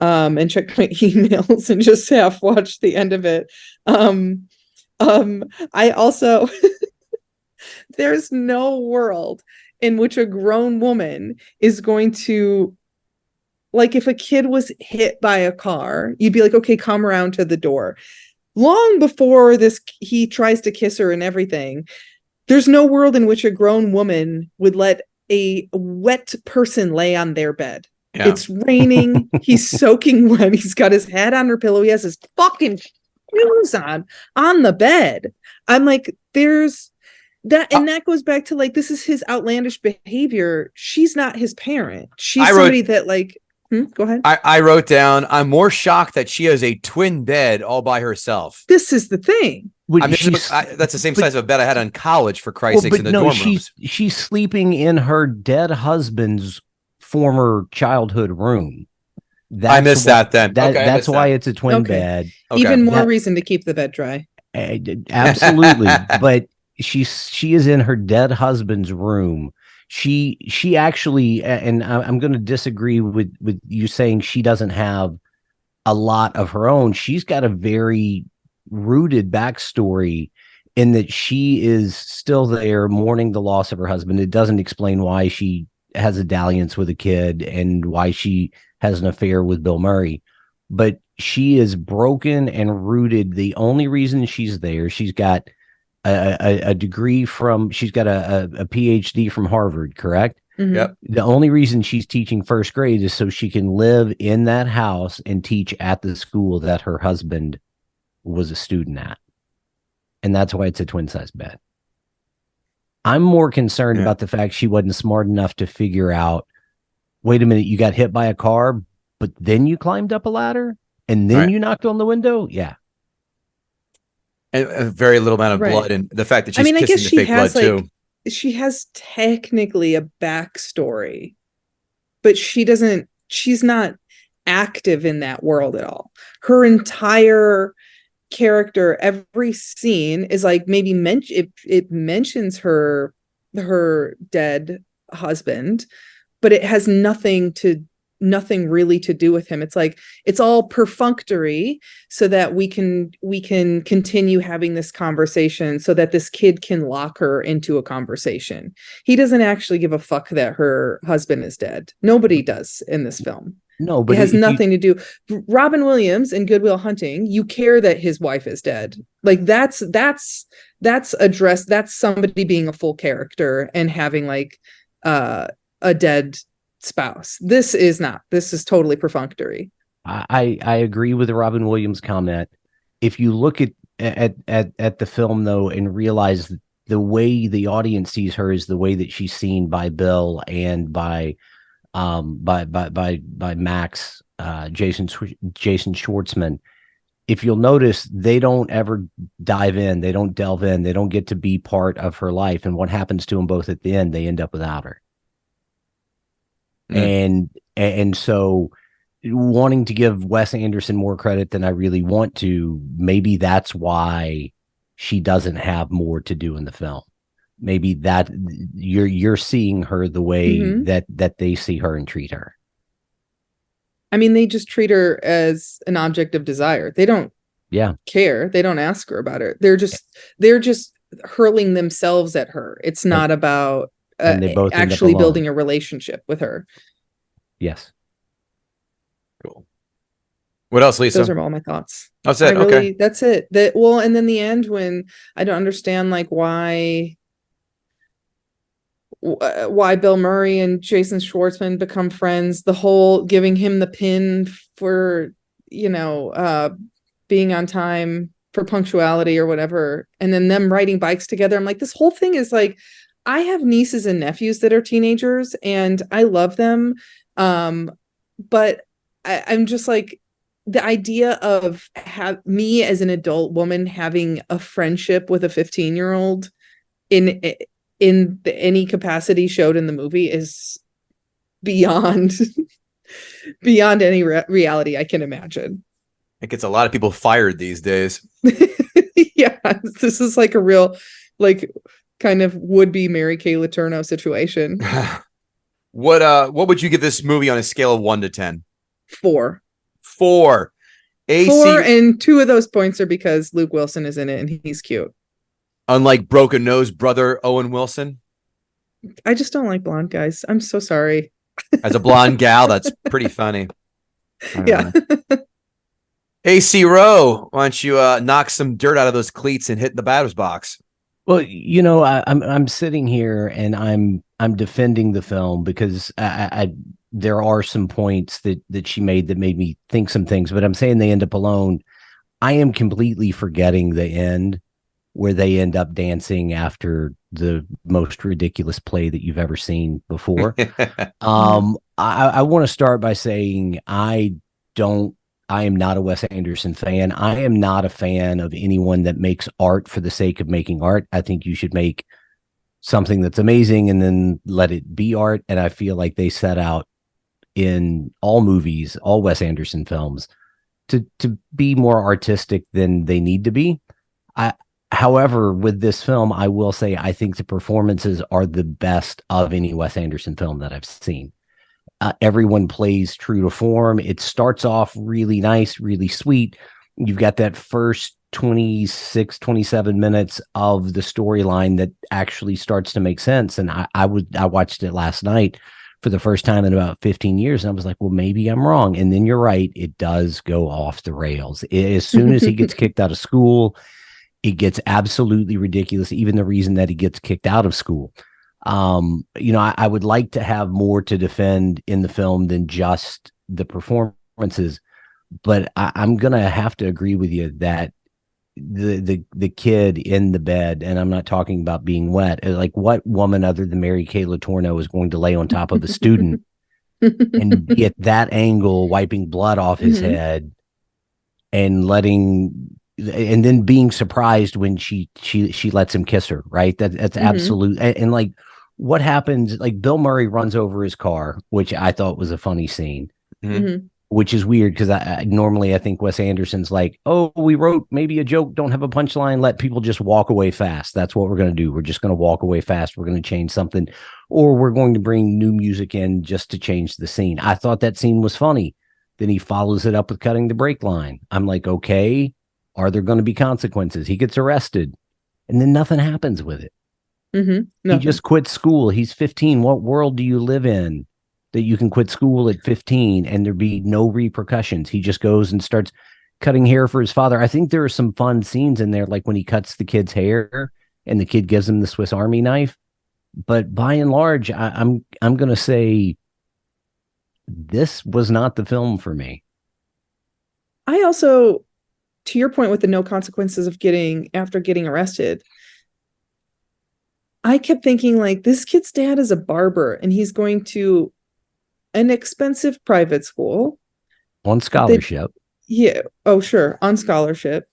S2: and check my emails and just half watch the end of it. I also there's no world in which a grown woman is going to, like, if a kid was hit by a car, you'd be like, okay, come around to the door. Long before this, he tries to kiss her and everything. There's no world in which a grown woman would let a wet person lay on their bed. Yeah. It's raining. He's soaking wet. He's got his head on her pillow. He has his fucking shoes on the bed. I'm like, there's that. And that goes back to like, this is his outlandish behavior. She's not his parent. She's somebody that like, go ahead.
S1: I wrote down, I'm more shocked that she has a twin bed all by herself.
S2: This is the thing.
S1: I mean, that's the same size of a bed I had in college, for Christ's sakes, in the dorm rooms.
S3: She's sleeping in her dead husband's former childhood room.
S1: I missed that then.
S3: That's why it's a twin bed.
S2: Okay. Even more reason to keep the bed dry.
S3: Absolutely. But she is in her dead husband's room. She actually, and I'm going to disagree with you saying she doesn't have a lot of her own. She's got a very rooted backstory in that she is still there mourning the loss of her husband. It doesn't explain why she has a dalliance with a kid and why she has an affair with Bill Murray, but she is broken and rooted. The only reason she's there, she's got a degree she's got a PhD from Harvard, correct?
S2: Mm-hmm.
S1: Yep.
S3: The only reason she's teaching first grade is so she can live in that house and teach at the school that her husband was a student at. And that's why it's a twin size bed. I'm more concerned about the fact she wasn't smart enough to figure out, wait a minute, you got hit by a car, but then you climbed up a ladder and then you knocked on the window. Yeah.
S1: And a very little amount of blood, and the fact that she's kissing the fake blood too.
S2: She has technically a backstory, but she's not active in that world at all. Her entire character, every scene is like maybe it mentions her her dead husband, but it has nothing really to do with him. It's like it's all perfunctory so that we can continue having this conversation, so that this kid can lock her into a conversation. He doesn't actually give a fuck that her husband is dead. Nobody does in this film.
S3: No, but
S2: it has nothing to do. Robin Williams in Good Will Hunting, you care that his wife is dead. Like that's addressed. That's somebody being a full character and having like a dead spouse. This is not. This is totally perfunctory.
S3: I agree with the Robin Williams comment. If you look at the film though and realize the way the audience sees her is the way that she's seen by Bill and by Max, Jason Schwartzman. If you'll notice, they don't ever dive in, they don't delve in, they don't get to be part of her life. And what happens to them both at the end, they end up without her. And so wanting to give Wes Anderson more credit than I really want to, maybe that's why she doesn't have more to do in the film. Maybe that you're seeing her the way that they see her and treat her.
S2: I mean, they just treat her as an object of desire. They don't care. They don't ask her about it. They're just hurling themselves at her. It's not about actually building a relationship with her.
S3: Yes.
S1: Cool. What else, Lisa?
S2: Those are all my thoughts.
S1: That's it. Okay.
S2: That's it. And then the end, when I don't understand like why Bill Murray and Jason Schwartzman become friends, the whole giving him the pin for, being on time, for punctuality or whatever, and then them riding bikes together. I'm like, this whole thing is like, I have nieces and nephews that are teenagers and I love them. But I'm just like, the idea of me as an adult woman having a friendship with a 15-year-old in any capacity showed in the movie is beyond any reality I can imagine.
S1: It gets a lot of people fired these days.
S2: Yeah, this is like a real, like, kind of would-be Mary Kay Letourneau situation.
S1: What would you give this movie on a scale of 1 to 10?
S2: 4.
S1: 4.
S2: 4, and 2 of those points are because Luke Wilson is in it and he's cute.
S1: Unlike broken nose brother Owen Wilson.
S2: I just don't like blonde guys. I'm so sorry.
S1: As a blonde gal, that's pretty funny.
S2: Yeah.
S1: AC Rowe, why don't you knock some dirt out of those cleats and hit the batter's box?
S3: Well, I'm sitting here and I'm defending the film because there are some points that she made that made me think some things, but I'm saying they end up alone. I am completely forgetting the end where they end up dancing after the most ridiculous play that you've ever seen before. I want to start by saying I am not a Wes Anderson fan. I am not a fan of anyone that makes art for the sake of making art. I think you should make something that's amazing and then let it be art. And I feel like they set out in all movies, all Wes Anderson films, to be more artistic than they need to be. However, with this film, I will say I think the performances are the best of any Wes Anderson film that I've seen. Everyone plays true to form. It starts off really nice, really sweet. You've got that first 26, 27 minutes of the storyline that actually starts to make sense. And I watched it last night for the first time in about 15 years. And I was like, well, maybe I'm wrong. And then you're right. It does go off the rails. As soon as he gets kicked out of school, it gets absolutely ridiculous. Even the reason that he gets kicked out of school. I would like to have more to defend in the film than just the performances, but I'm going to have to agree with you that the kid in the bed, and I'm not talking about being wet, like what woman other than Mary Kay Letourneau is going to lay on top of a student and be at that angle, wiping blood off his head and then being surprised when she lets him kiss her, right? That's absolute. And like, what happens? Like, Bill Murray runs over his car, which I thought was a funny scene. which is weird because I normally I think Wes Anderson's like, oh, we wrote maybe a joke, don't have a punchline, let people just walk away fast. That's what we're going to do. We're just going to walk away fast. We're going to change something, or we're going to bring new music in just to change the scene. I thought that scene was funny. Then he follows it up with cutting the brake line. I'm like, okay, are there going to be consequences? He gets arrested, and then nothing happens with it. He just quits school. He's 15. What world do you live in that you can quit school at 15 and there be no repercussions? He just goes and starts cutting hair for his father. I think there are some fun scenes in there, like when he cuts the kid's hair and the kid gives him the Swiss Army knife. But by and large, I'm going to say this was not the film for me.
S2: I also, to your point with the no consequences of getting arrested, I kept thinking, like, this kid's dad is a barber and he's going to an expensive private school
S3: on scholarship.
S2: On scholarship.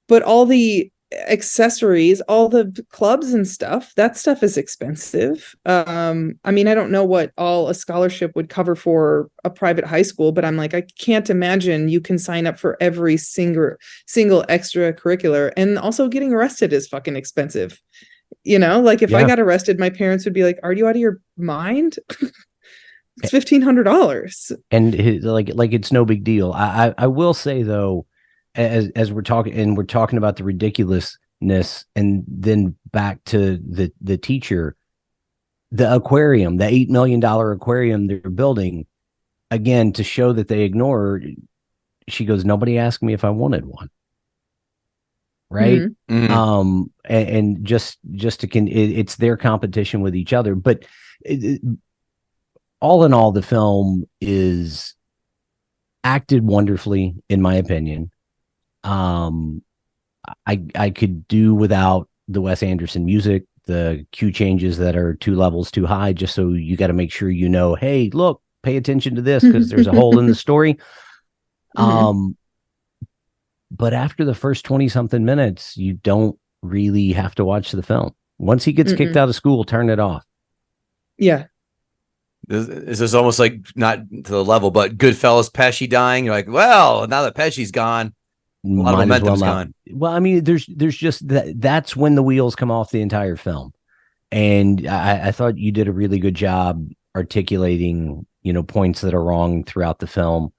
S2: But all the accessories, all the clubs and stuff, that stuff is expensive. I mean, I don't know what all a scholarship would cover for a private high school, but I'm like, I can't imagine you can sign up for every single extracurricular. And also getting arrested is fucking expensive. You know, like if I got arrested, my parents would be like, are you out of your mind? It's $1,500. And
S3: like it's no big deal. I will say though, as we're talking about the ridiculousness, and then back to the teacher, the aquarium, the $8 million aquarium they're building, again, to show that they ignore her, she goes, nobody asked me if I wanted one. Right. And just it's their competition with each other. But all in all, the film is acted wonderfully, in my opinion. I could do without the Wes Anderson music, the cue changes that are 2 levels too high, just so you got to make sure, you know, hey, look, pay attention to this because there's a hole in the story. But after the first 20 something minutes, you don't really have to watch the film. Once he gets kicked out of school, turn it off.
S2: Yeah.
S1: This is almost like, not to the level, but Goodfellas, Pesci dying. You're like, well, now that Pesci's gone, a lot of momentum's gone.
S3: Well, I mean, there's just that's when the wheels come off the entire film. And I thought you did a really good job articulating, you know, points that are wrong throughout the film.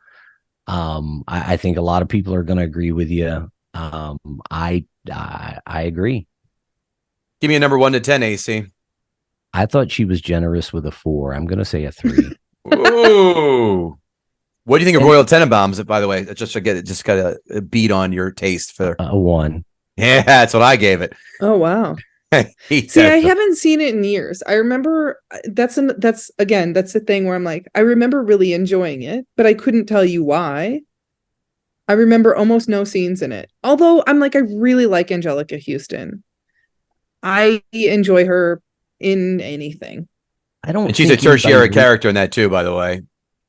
S3: I think a lot of people are going to agree with you. I agree.
S1: Give me a number 1 to 10, AC.
S3: I thought she was generous with a 4. I'm going to say a 3.
S1: Ooh. What do you think of Royal Tenenbaums, by the way? Just got a beat on your taste for
S3: a 1.
S1: Yeah, that's what I gave it.
S2: Oh, wow. See, I haven't seen it in years. I remember that's the thing where I'm like, I remember really enjoying it, but I couldn't tell you why. I remember almost no scenes in it. Although I'm like, I really like Angelica Houston. I enjoy her in anything.
S1: And she's a tertiary character in that too, by the way.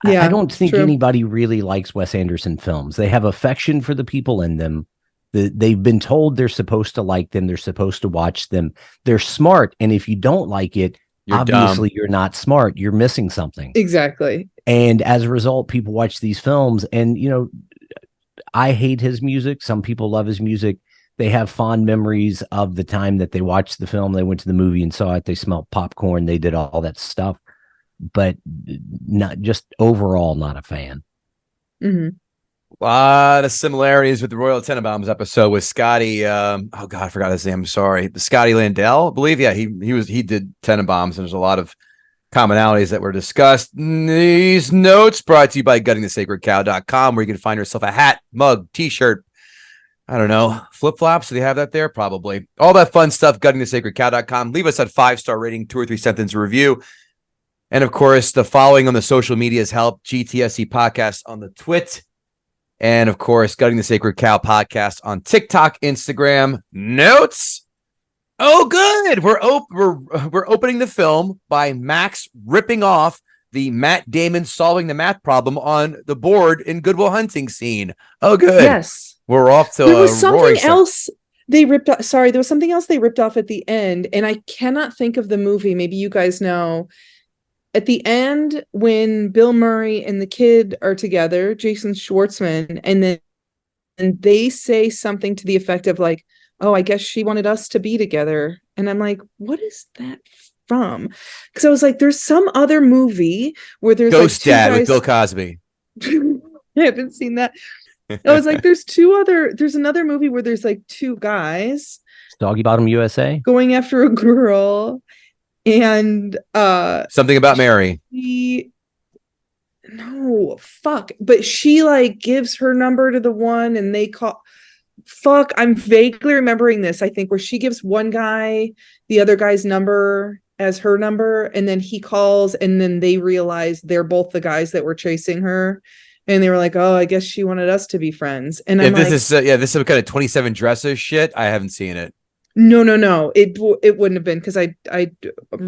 S3: Yeah, I don't think anybody really likes Wes Anderson films. They have affection for the people in them. They've been told they're supposed to like them. They're supposed to watch them. They're smart. And if you don't like it, obviously you're not smart. You're missing something.
S2: Exactly.
S3: And as a result, people watch these films. And, you know, I hate his music. Some people love his music. They have fond memories of the time that they watched the film. They went to the movie and saw it. They smelled popcorn. They did all that stuff. But not just overall, not a fan.
S1: A lot of similarities with the Royal Tenenbaums episode with Scotty. Oh God, I forgot his name. I'm sorry. Scotty Landell, I believe. Yeah, he did Tenenbaums, and there's a lot of commonalities that were discussed. These notes brought to you by guttingthesacredcow.com, where you can find yourself a hat, mug, t-shirt. I don't know, flip-flops. Do they have that there? Probably. All that fun stuff. Guttingthesacredcow.com. Leave us a 5-star rating, 2 or 3 sentence review. And of course, the following on the social medias help. GTSC Podcast on the Twit. And of course, Gutting the Sacred Cow Podcast on TikTok, Instagram. Notes. Oh, good. We're opening the film by Max ripping off the Matt Damon solving the math problem on the board in Good Will Hunting scene. Oh, good.
S2: Yes.
S1: We're off to
S2: there was something else they ripped off. Sorry, there was something else they ripped off at the end, and I cannot think of the movie. Maybe you guys know. at the end, when Bill Murray and the kid are together, Jason Schwartzman, and they say something to the effect of like, oh, I guess she wanted us to be together. And I'm like, what is that from? Because I was like, there's some other movie where there's
S1: Ghost
S2: like two
S1: Dad
S2: guys...
S1: with Bill Cosby.
S2: I haven't seen that. I was like, there's another movie where there's like two guys
S3: Doggy Bottom USA
S2: going after a girl, and
S1: Something About Mary.
S2: No, fuck. But she like gives her number to the one and they call. Fuck, I'm vaguely remembering this. I think where she gives one guy the other guy's number as her number, and then he calls, and then they realize they're both the guys that were chasing her, and they were like, "Oh, I guess she wanted us to be friends." And I'm
S1: This
S2: like,
S1: is this is some kind of 27 Dresses shit. I haven't seen it.
S2: no. It wouldn't have been, because I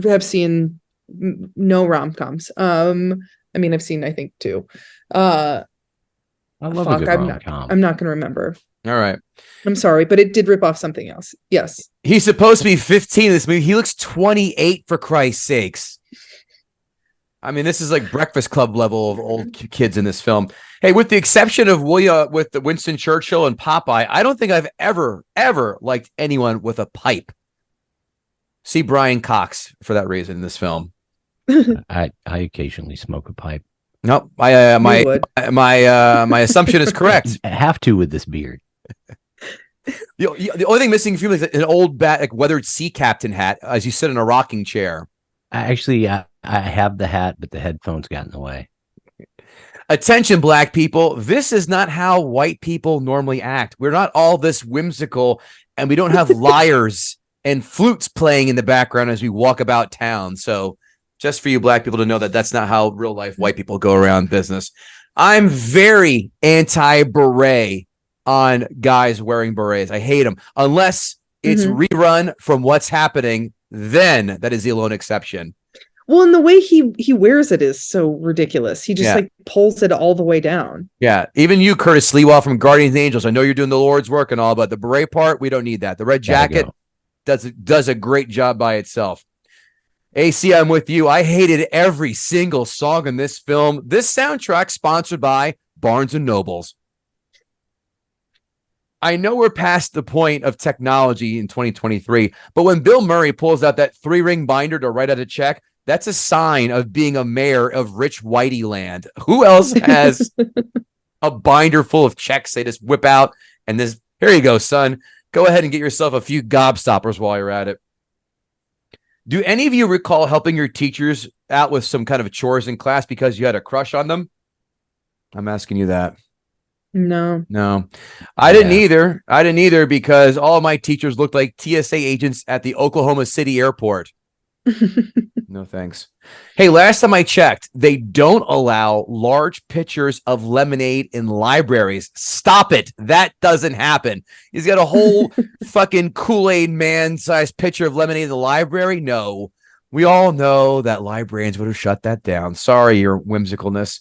S2: have seen no rom-coms. I mean, I've seen, I think, two. I
S3: love a good rom-com.
S2: I'm not going to remember.
S1: All right.
S2: I'm sorry, but it did rip off something else. Yes.
S1: He's supposed to be 15 in this movie. He looks 28, for Christ's sakes. I mean, this is like Breakfast Club level of old kids in this film. Hey, with the exception of with the Winston Churchill and Popeye, I don't think I've ever liked anyone with a pipe. See Brian Cox for that reason in this film.
S3: I occasionally smoke a pipe.
S1: No, my assumption is correct.
S3: I have to with this beard.
S1: The only thing missing from you is an old like weathered sea captain hat as you sit in a rocking chair.
S3: I have the hat, but the headphones got in the way.
S1: Attention, black people. This is not how white people normally act. We're not all this whimsical, and we don't have lyres and flutes playing in the background as we walk about town. So just for you black people to know that that's not how real life white people go around business. I'm very anti-beret on guys wearing berets. I hate them. Unless it's rerun from What's Happening, then that is the alone exception.
S2: Well, and the way he wears it is so ridiculous. He just like pulls it all the way down. Yeah.
S1: Even you, Curtis Leewell from Guardians and Angels. I know you're doing the Lord's work and all, but the beret part, we don't need that. The red jacket does a great job by itself. AC, I'm with you. I hated every single song in this film. This soundtrack sponsored by Barnes and Nobles. I know we're past the point of technology in 2023, but when Bill Murray pulls out that 3-ring binder to write out a check, that's a sign of being a mayor of rich whitey land. Who else has a binder full of checks they just whip out and this? Here you go, son. Go ahead and get yourself a few gobstoppers while you're at it. Do any of you recall helping your teachers out with some kind of chores in class because you had a crush on them? I'm asking you that.
S2: No.
S1: I didn't either because all of my teachers looked like TSA agents at the Oklahoma City airport. No thanks. Hey, last time I checked, they don't allow large pitchers of lemonade in libraries. Stop it. That doesn't happen. He's got a whole fucking Kool-Aid man-sized pitcher of lemonade in the library. No, we all know that librarians would have shut that down. Sorry, your whimsicalness.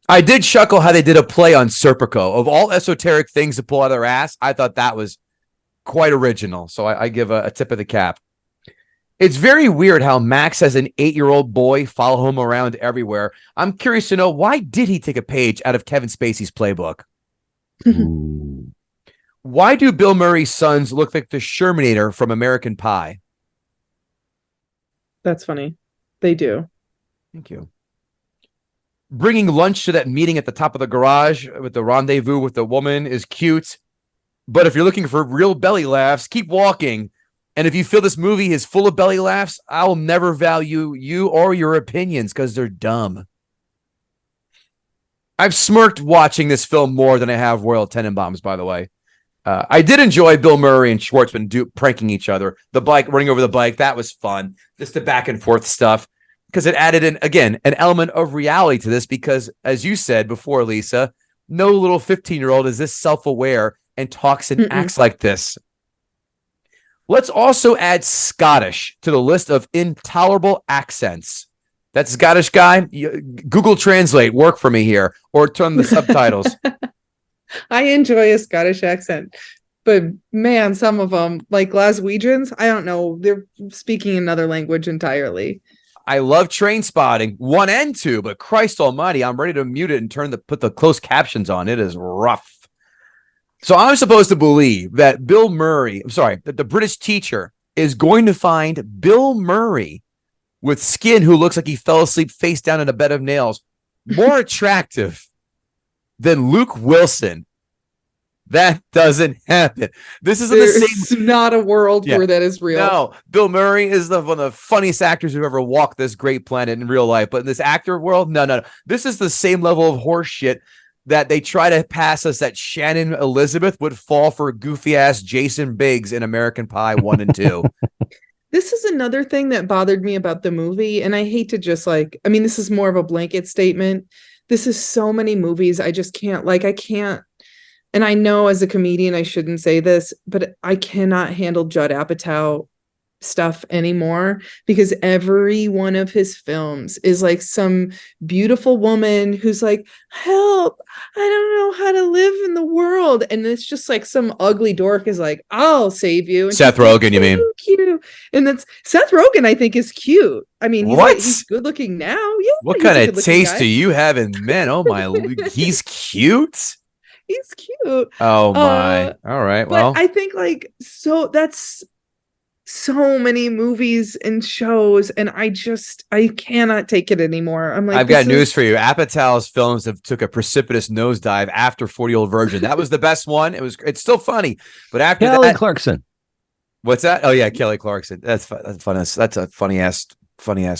S1: I did chuckle how they did a play on Serpico. Of all esoteric things to pull out of their ass, I thought that was quite original. So I give a tip of the cap. It's very weird how Max has an 8-year-old boy follow him around everywhere. I'm curious to know, why did he take a page out of Kevin Spacey's playbook? Why do Bill Murray's sons look like the Shermanator from American Pie?
S2: That's funny. They do.
S1: Thank you. Bringing lunch to that meeting at the top of the garage with the rendezvous with the woman is cute. But if you're looking for real belly laughs, keep walking. And if you feel this movie is full of belly laughs, I will never value you or your opinions because they're dumb. I've smirked watching this film more than I have Royal Tenenbaums, by the way. I did enjoy Bill Murray and Schwartzman pranking each other. The bike, running over the bike, that was fun. Just the back and forth stuff. Because it added in, again, an element of reality to this because, as you said before, Lisa, no little 15-year-old is this self-aware and talks and acts like this. Let's also add Scottish to the list of intolerable accents. That Scottish guy, Google Translate, work for me here, or turn the subtitles.
S2: I enjoy a Scottish accent, but man, some of them, like Glaswegians, I don't know, they're speaking another language entirely.
S1: I love Train Spotting 1 and 2, but Christ almighty, I'm ready to mute it and put the closed captions on. It is rough. So I'm supposed to believe that that the British teacher is going to find Bill Murray with skin who looks like he fell asleep face down in a bed of nails more attractive than Luke Wilson. That doesn't happen. This isn't the same.
S2: Not a world where that is real.
S1: No, Bill Murray is one of the funniest actors who've ever walked this great planet in real life. But in this actor world, no. This is the same level of horse shit that they try to pass us that Shannon Elizabeth would fall for goofy ass Jason Biggs in American Pie 1 and 2.
S2: This is another thing that bothered me about the movie. And I hate to just this is more of a blanket statement. This is so many movies. I just can't, I can't. And I know as a comedian, I shouldn't say this, but I cannot handle Judd Apatow stuff anymore, because every one of his films is like some beautiful woman who's like, help, I don't know how to live in the world. And it's just like some ugly dork is like, I'll save you. And
S1: Seth Rogen, you mean?
S2: Cute. And that's Seth Rogen, I think, is cute. I mean, he's good looking now. Yeah.
S1: What kind of taste do you have in men? Oh my, he's cute.
S2: He's cute.
S1: Oh my. All right. Well,
S2: I think that's so many movies and shows, and I cannot take it anymore. I'm like,
S1: I've got news for you. Apatow's films have took a precipitous nosedive after 40-Year-Old Virgin. That was the best one. It's still funny, but after
S3: Kelly Clarkson.
S1: What's that? Oh yeah, Kelly Clarkson. That's fun. That's a funny ass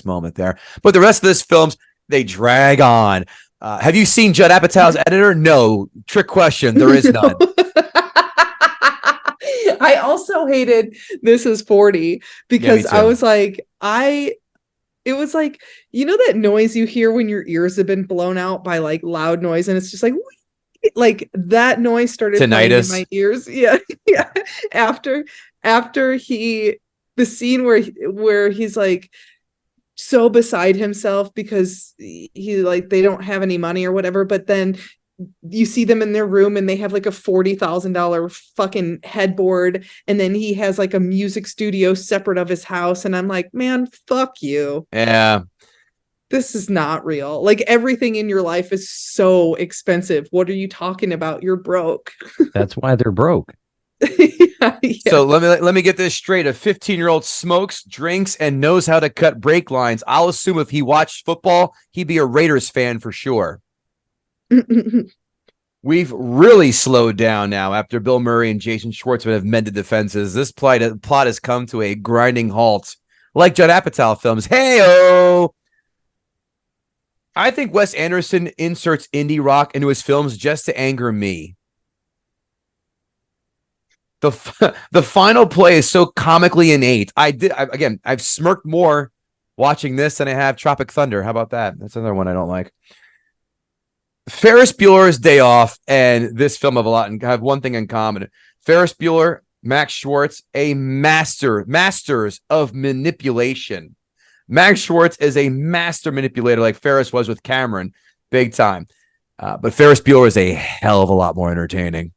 S1: moment there. But the rest of this films, they drag on. Have you seen Judd Apatow's editor? No. Trick question. There is none.
S2: I also hated This Is 40 because I was like, it was like, you know, that noise you hear when your ears have been blown out by like loud noise, and it's just like that noise started
S1: tinnitus
S2: in my ears. Yeah. Yeah. After the scene where he's like so beside himself because he like they don't have any money or whatever, but then you see them in their room and they have like a $40,000 fucking headboard, and then he has like a music studio separate of his house, and I'm like, man, fuck you.
S1: Yeah,
S2: this is not real. Like, everything in your life is so expensive. What are you talking about? You're broke.
S3: That's why they're broke.
S2: Yeah.
S1: So let me get this straight. A 15-year-old smokes, drinks, and knows how to cut brake lines. I'll assume if he watched football, he'd be a Raiders fan for sure. We've really slowed down now after Bill Murray and Jason Schwartzman have mended the fences. This plot has come to a grinding halt, like Judd Apatow films. Hey-o! I think Wes Anderson inserts indie rock into his films just to anger me. The final play is so comically innate. I've smirked more watching this than I have Tropic Thunder. How about that? That's another one I don't like. Ferris Bueller's Day Off and this film have one thing in common. Ferris Bueller, Max Schwartz, masters of manipulation. Max Schwartz is a master manipulator, like Ferris was with Cameron, big time. But Ferris Bueller is a hell of a lot more entertaining.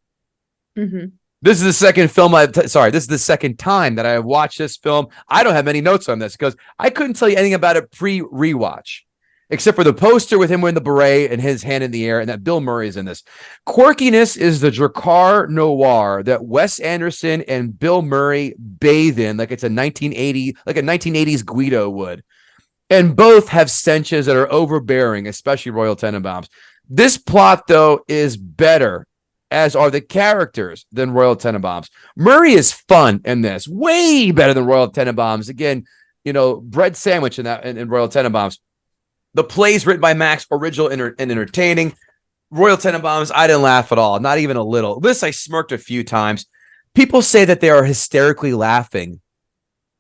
S2: Mm-hmm.
S1: This is the second film this is the second time that I have watched this film. I don't have many notes on this because I couldn't tell you anything about it pre-rewatch, except for the poster with him wearing the beret and his hand in the air, and that Bill Murray is in this. Quirkiness is the Drakkar noir that Wes Anderson and Bill Murray bathe in like it's a 1980s Guido would. And both have stenches that are overbearing, especially Royal Tenenbaums. This plot, though, is better, as are the characters, than Royal Tenenbaums. Murray is fun in this, way better than Royal Tenenbaums. Again, bread sandwich in Royal Tenenbaums. The play's written by Max, original and entertaining. Royal Tenenbaums, I didn't laugh at all, not even a little. This I smirked a few times. People say that they are hysterically laughing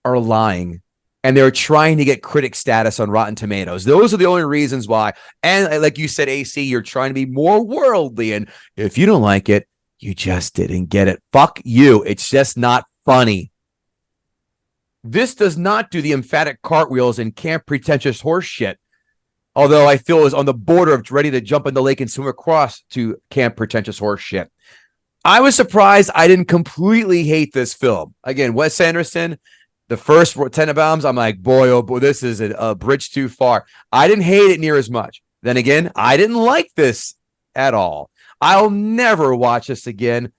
S1: are lying, and they're trying to get critic status on Rotten Tomatoes. Those are the only reasons why. And like you said, AC, you're trying to be more worldly, and if you don't like it, you just didn't get it. Fuck you. It's just not funny. This does not do the emphatic cartwheels and camp pretentious horse shit. Although I feel is on the border of ready to jump in the lake and swim across to camp pretentious horse shit. I was surprised I didn't completely hate this film. Again, Wes Anderson, The first Tenenbaums, I'm like, boy, oh boy, this is a bridge too far. I didn't hate it near as much. Then again, I didn't like this at all. I'll never watch this again.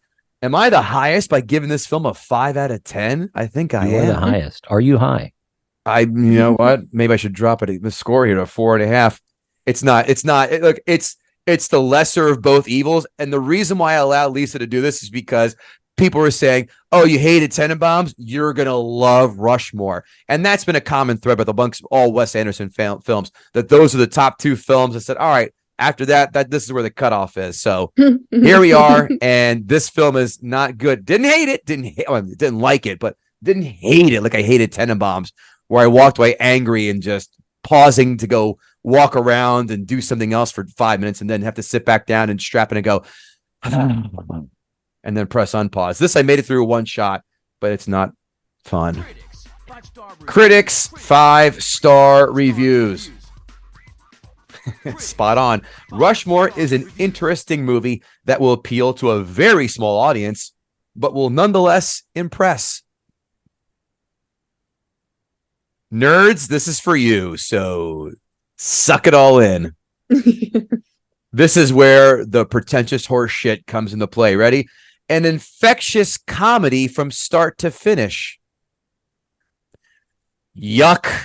S1: Am I the highest by giving this film a 5 out of 10? I think I am.
S3: You're the highest. Are you high?
S1: You know what? Maybe I should drop it the score here to 4.5. It's not. Look, it's the lesser of both evils. And the reason why I allowed Lisa to do this is because people were saying, "Oh, you hated Tenenbaums? You're gonna love Rushmore," and that's been a common thread with amongst all Wes Anderson films. That those are the top 2 films. I said, "All right." After that this is where the cutoff is. So here we are, and this film is not good. Didn't hate it. Didn't like it, but didn't hate it like I hated Tenenbaums, where I walked away angry and just pausing to go walk around and do something else for 5 minutes, and then have to sit back down and strap in and go, and then press unpause. This I made it through one shot, but it's not fun. Critics 5-star reviews. Spot on. Rushmore is an interesting movie that will appeal to a very small audience, but will nonetheless impress. Nerds, this is for you, so suck it all in. This is where the pretentious horse shit comes into play. Ready? An infectious comedy from start to finish. Yuck.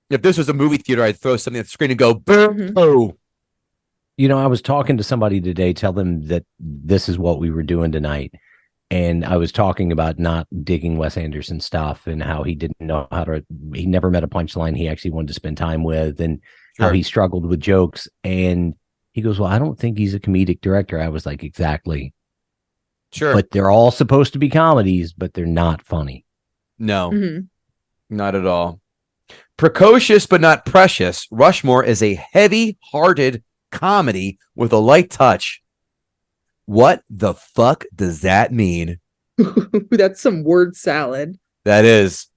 S1: If this was a movie theater, I'd throw something at the screen and go, boo.
S3: You know, I was talking to somebody today, tell them that this is what we were doing tonight. And I was talking about not digging Wes Anderson stuff and how he didn't know he never met a punchline he actually wanted to spend time with, and how he struggled with jokes. And he goes, well, I don't think he's a comedic director. I was like, exactly.
S1: Sure.
S3: But they're all supposed to be comedies, but they're not funny.
S1: No, not at all. Precocious but not precious, Rushmore is a heavy-hearted comedy with a light touch. What the fuck does that mean?
S2: That's some word salad.
S1: That is.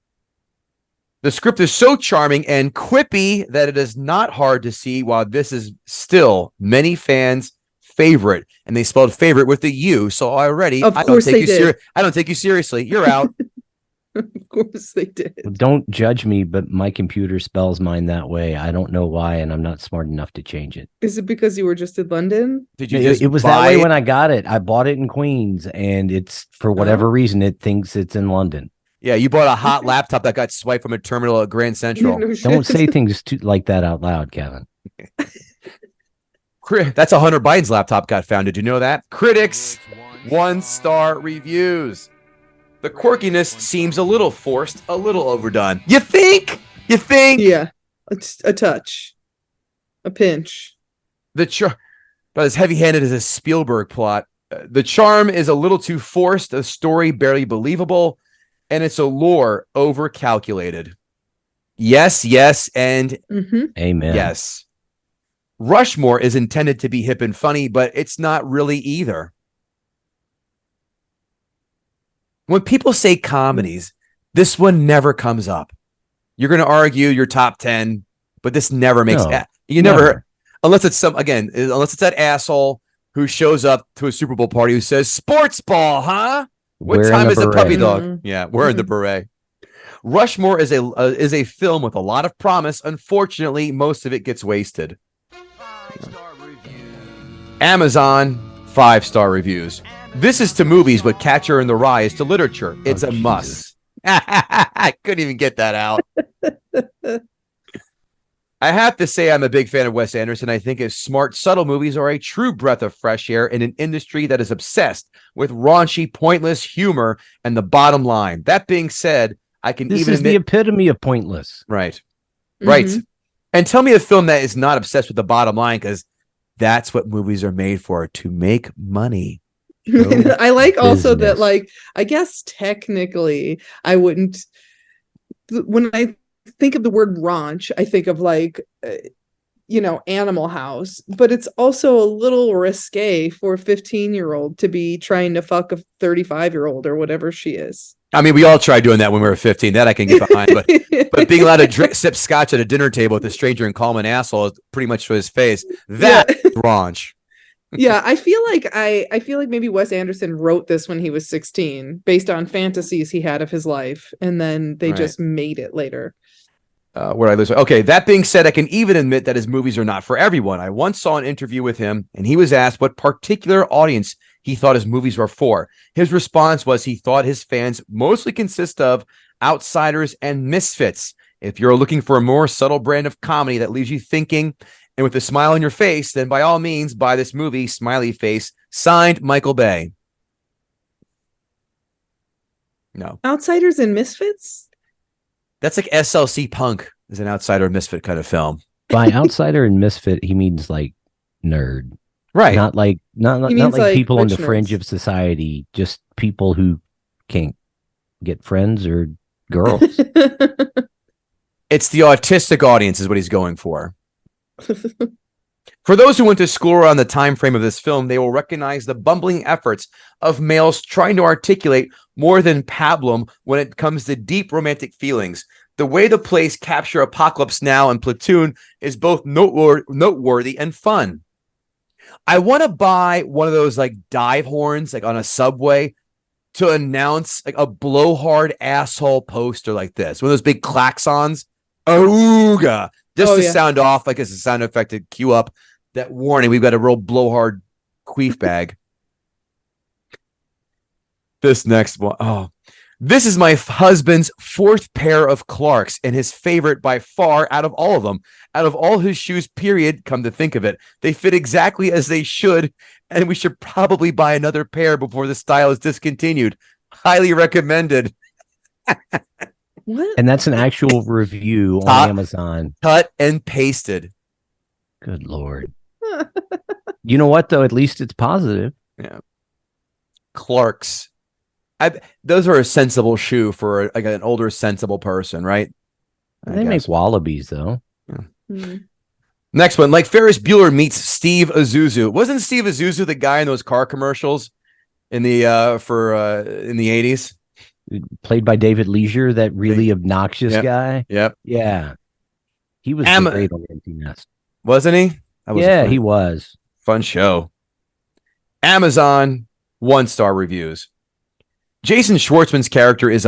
S1: The script is so charming and quippy that it is not hard to see why this is still many fans' favorite. And they spelled favorite with a U, so already I don't take you seriously. You're out.
S2: Of course they did.
S3: Don't judge me, but my computer spells mine that way. I don't know why, and I'm not smart enough to change it.
S2: Is it because you were just in London?
S1: Did you just
S3: it was that way when I got it. I bought it in Queens, and it's, for whatever reason, it thinks it's in London.
S1: Yeah, you bought a hot laptop that got swiped from a terminal at Grand Central.
S2: No shit.
S3: Don't say things like that out loud, Kevin.
S1: That's Hunter Biden's laptop got found. Did you know that? Critics 1-star reviews. The quirkiness seems a little forced, a little overdone. You think?
S2: Yeah, a touch, a pinch.
S1: But as heavy-handed as a Spielberg plot, the charm is a little too forced, the story barely believable, and its allure over-calculated. Yes, and
S3: amen.
S1: Yes. Rushmore is intended to be hip and funny, but it's not really either. When people say comedies, this one never comes up. You're going to argue your top 10, but this never makes never, unless it's that asshole who shows up to a Super Bowl party who says, "Sports ball, huh? What time is a puppy dog?" Yeah, wearing the beret. Rushmore is a film with a lot of promise. Unfortunately, most of it gets wasted. Amazon 5-star reviews. This is to movies what Catcher in the Rye is to literature. It's a must. I couldn't even get that out. I have to say I'm a big fan of Wes Anderson. I think his smart, subtle movies are a true breath of fresh air in an industry that is obsessed with raunchy, pointless humor and the bottom line. That being said,
S3: This is the epitome of pointless.
S1: Right. Right. And tell me a film that is not obsessed with the bottom line, because that's what movies are made for, to make money.
S2: I like also that, like, I guess technically I wouldn't, when I think of the word raunch, I think of like, Animal House, but it's also a little risque for a 15-year-old to be trying to fuck a 35-year-old or whatever she is.
S1: I mean, we all tried doing that when we were 15. That I can get behind, but being allowed to sip scotch at a dinner table with a stranger and call him an asshole pretty much to his face, that's raunch.
S2: Yeah, I feel like maybe Wes Anderson wrote this when he was 16 based on fantasies he had of his life, and then they just made it later.
S1: Where I lose. Okay, that being said, I can even admit that his movies are not for everyone. I once saw an interview with him, and he was asked what particular audience he thought his movies were for. His response was he thought his fans mostly consist of outsiders and misfits. If you're looking for a more subtle brand of comedy that leaves you thinking and with a smile on your face, then by all means, buy this movie, smiley face, signed Michael Bay. No.
S2: Outsiders and misfits?
S1: That's like SLC Punk is an outsider misfit kind of film.
S3: By outsider and misfit, he means like nerd.
S1: Right.
S3: Not like
S2: like
S3: people on the
S2: rich
S3: fringe
S2: nerds.
S3: of society, just people who can't get friends or girls.
S1: It's the autistic audience is what he's going for. For those who went to school around the time frame of this film, they will recognize the bumbling efforts of males trying to articulate more than pablum when it comes to deep romantic feelings. The way the plays capture Apocalypse Now and Platoon is both noteworthy and fun. I want to buy one of those like dive horns like on a subway to announce like a blowhard asshole poster like this. One of those big klaxons. Ooga. Just to sound off like it's a sound effect to cue up that warning. We've got a real blowhard queef bag. This next one. Oh, this is my husband's fourth pair of Clarks and his favorite by far out of all of them. Out of all his shoes, period, come to think of it. They fit exactly as they should, and we should probably buy another pair before the style is discontinued. Highly recommended.
S2: What?
S3: And that's an actual review on Amazon.
S1: Cut and pasted.
S3: Good Lord. You know what, though? At least it's positive.
S1: Yeah. Clarks. Those are a sensible shoe for like an older, sensible person, right?
S3: They make wallabies, though.
S1: Yeah.
S2: Mm-hmm.
S1: Next one. Like Ferris Bueller meets Steve Azuzu. Wasn't Steve Azuzu the guy in those car commercials in the in the 80s?
S3: Played by David Leisure, that really obnoxious guy.
S1: Yep.
S3: Yeah. He was great on Empty Nest.
S1: Wasn't he?
S3: He was.
S1: Fun show. Amazon 1-star reviews. Jason Schwartzman's character is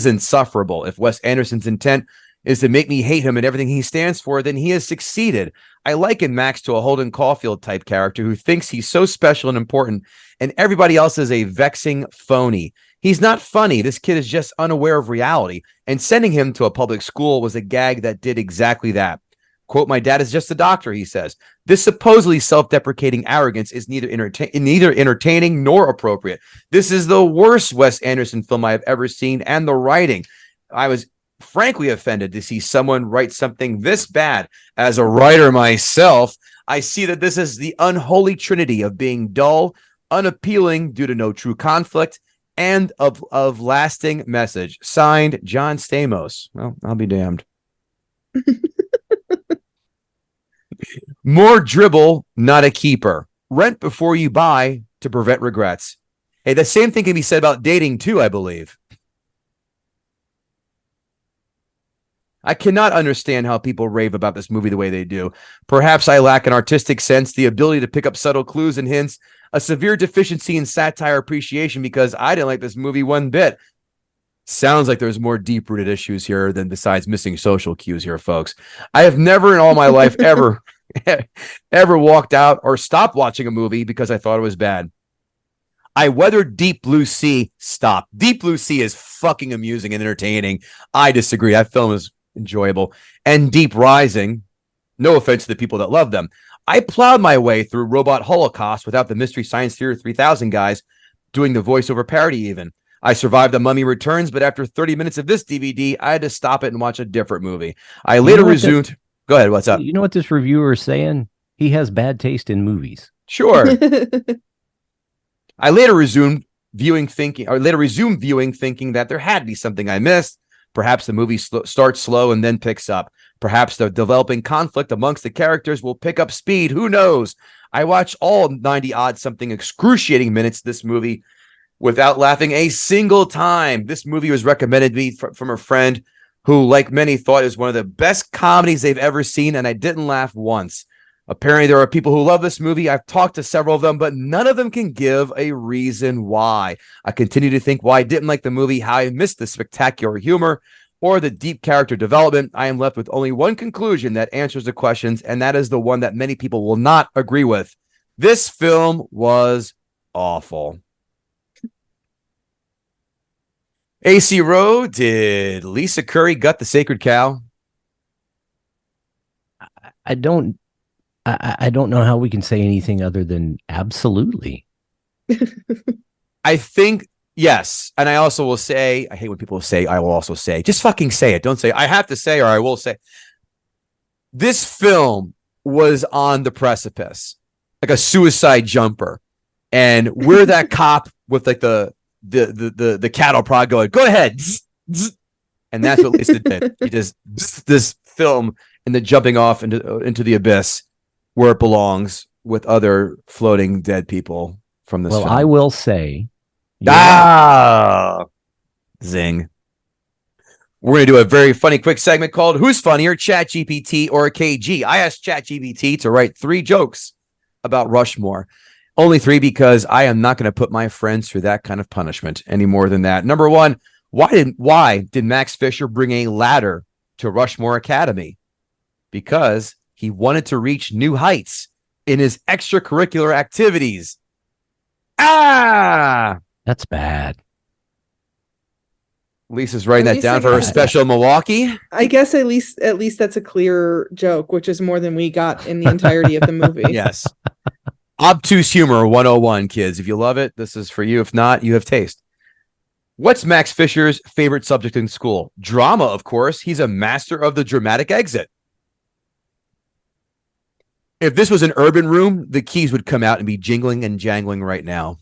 S1: insufferable. If Wes Anderson's intent is to make me hate him and everything he stands for, then he has succeeded. I liken Max to a Holden Caulfield type character who thinks he's so special and important, and everybody else is a vexing phony. He's not funny. This kid is just unaware of reality, and sending him to a public school was a gag that did exactly that. Quote, my dad is just a doctor, he says. This supposedly self-deprecating arrogance is neither entertaining nor appropriate. This is the worst Wes Anderson film I have ever seen, and the writing. I was frankly offended to see someone write something this bad. As a writer myself, I see that this is the unholy trinity of being dull, unappealing due to no true conflict, and of lasting message. Signed, John Stamos. Well, I'll be damned. More dribble, not a keeper. Rent before you buy to prevent regrets. Hey, the same thing can be said about dating too, I believe. I cannot understand how people rave about this movie the way they do. Perhaps I lack an artistic sense, the ability to pick up subtle clues and hints, a severe deficiency in satire appreciation because I didn't like this movie one bit. Sounds like there's more deep-rooted issues here than besides missing social cues here, folks. I have never in all my life ever walked out or stopped watching a movie because I thought it was bad. I weathered Deep Blue Sea. Stop. Deep Blue Sea is fucking amusing and entertaining. I disagree. That film is enjoyable. And Deep Rising, no offense to the people that love them. I plowed my way through Robot Holocaust without the Mystery Science Theater 3000 guys doing the voiceover parody even. I survived The Mummy Returns, but after 30 minutes of this DVD, I had to stop it and watch a different movie. I later resumed. Go ahead. What's up?
S3: You know what this reviewer is saying? He has bad taste in movies.
S1: Sure. I later resumed viewing thinking that there had to be something I missed. Perhaps the movie starts slow and then picks up. Perhaps the developing conflict amongst the characters will pick up speed. Who knows? I watched all 90-odd something excruciating minutes of this movie without laughing a single time. This movie was recommended to me from a friend who, like many, thought it was one of the best comedies they've ever seen, and I didn't laugh once. Apparently, there are people who love this movie. I've talked to several of them, but none of them can give a reason why. I continue to think why I didn't like the movie, how I missed the spectacular humor, or the deep character development. I am left with only one conclusion that answers the questions, and that is the one that many people will not agree with. This film was awful. AC Rowe, did Lisa Curry gut the sacred cow?
S3: I don't know how we can say anything other than absolutely.
S1: I think yes. And I also will say, I hate when people say, I will also say, just fucking say it. Don't say, I have to say, or I will say. This film was on the precipice, like a suicide jumper. And we're that cop with like the cattle prod going, go ahead. Zzz, zzz. And that's what Lisa did. He just this film and then jumping off into the abyss where it belongs with other floating dead people from this film.
S3: I will say.
S1: Zing. We're going to do a very funny quick segment called Who's Funnier, ChatGPT or KG? I asked ChatGPT to write 3 jokes about Rushmore. Only 3 because I am not going to put my friends through that kind of punishment any more than that. Number 1, why did Max Fisher bring a ladder to Rushmore Academy? Because he wanted to reach new heights in his extracurricular activities.
S3: That's bad.
S1: Lisa's writing that down for her special Milwaukee.
S2: I guess at least that's a clear joke, which is more than we got in the entirety of the movie.
S1: Yes. Obtuse humor 101, kids. If you love it, this is for you. If not, you have taste. What's Max Fisher's favorite subject in school? Drama, of course. He's a master of the dramatic exit. If this was an urban room, the keys would come out and be jingling and jangling right now.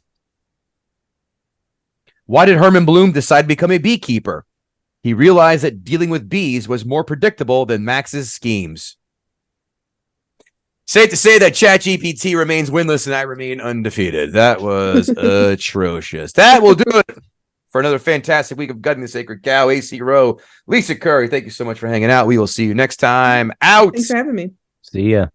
S1: Why did Herman Bloom decide to become a beekeeper? He realized that dealing with bees was more predictable than Max's schemes. Safe to say that ChatGPT remains winless and I remain undefeated. That was atrocious. That will do it for another fantastic week of Gutting the Sacred Cow. AC Rowe, Lisa Curry, thank you so much for hanging out. We will see you next time. Out.
S2: Thanks for having me.
S3: See ya.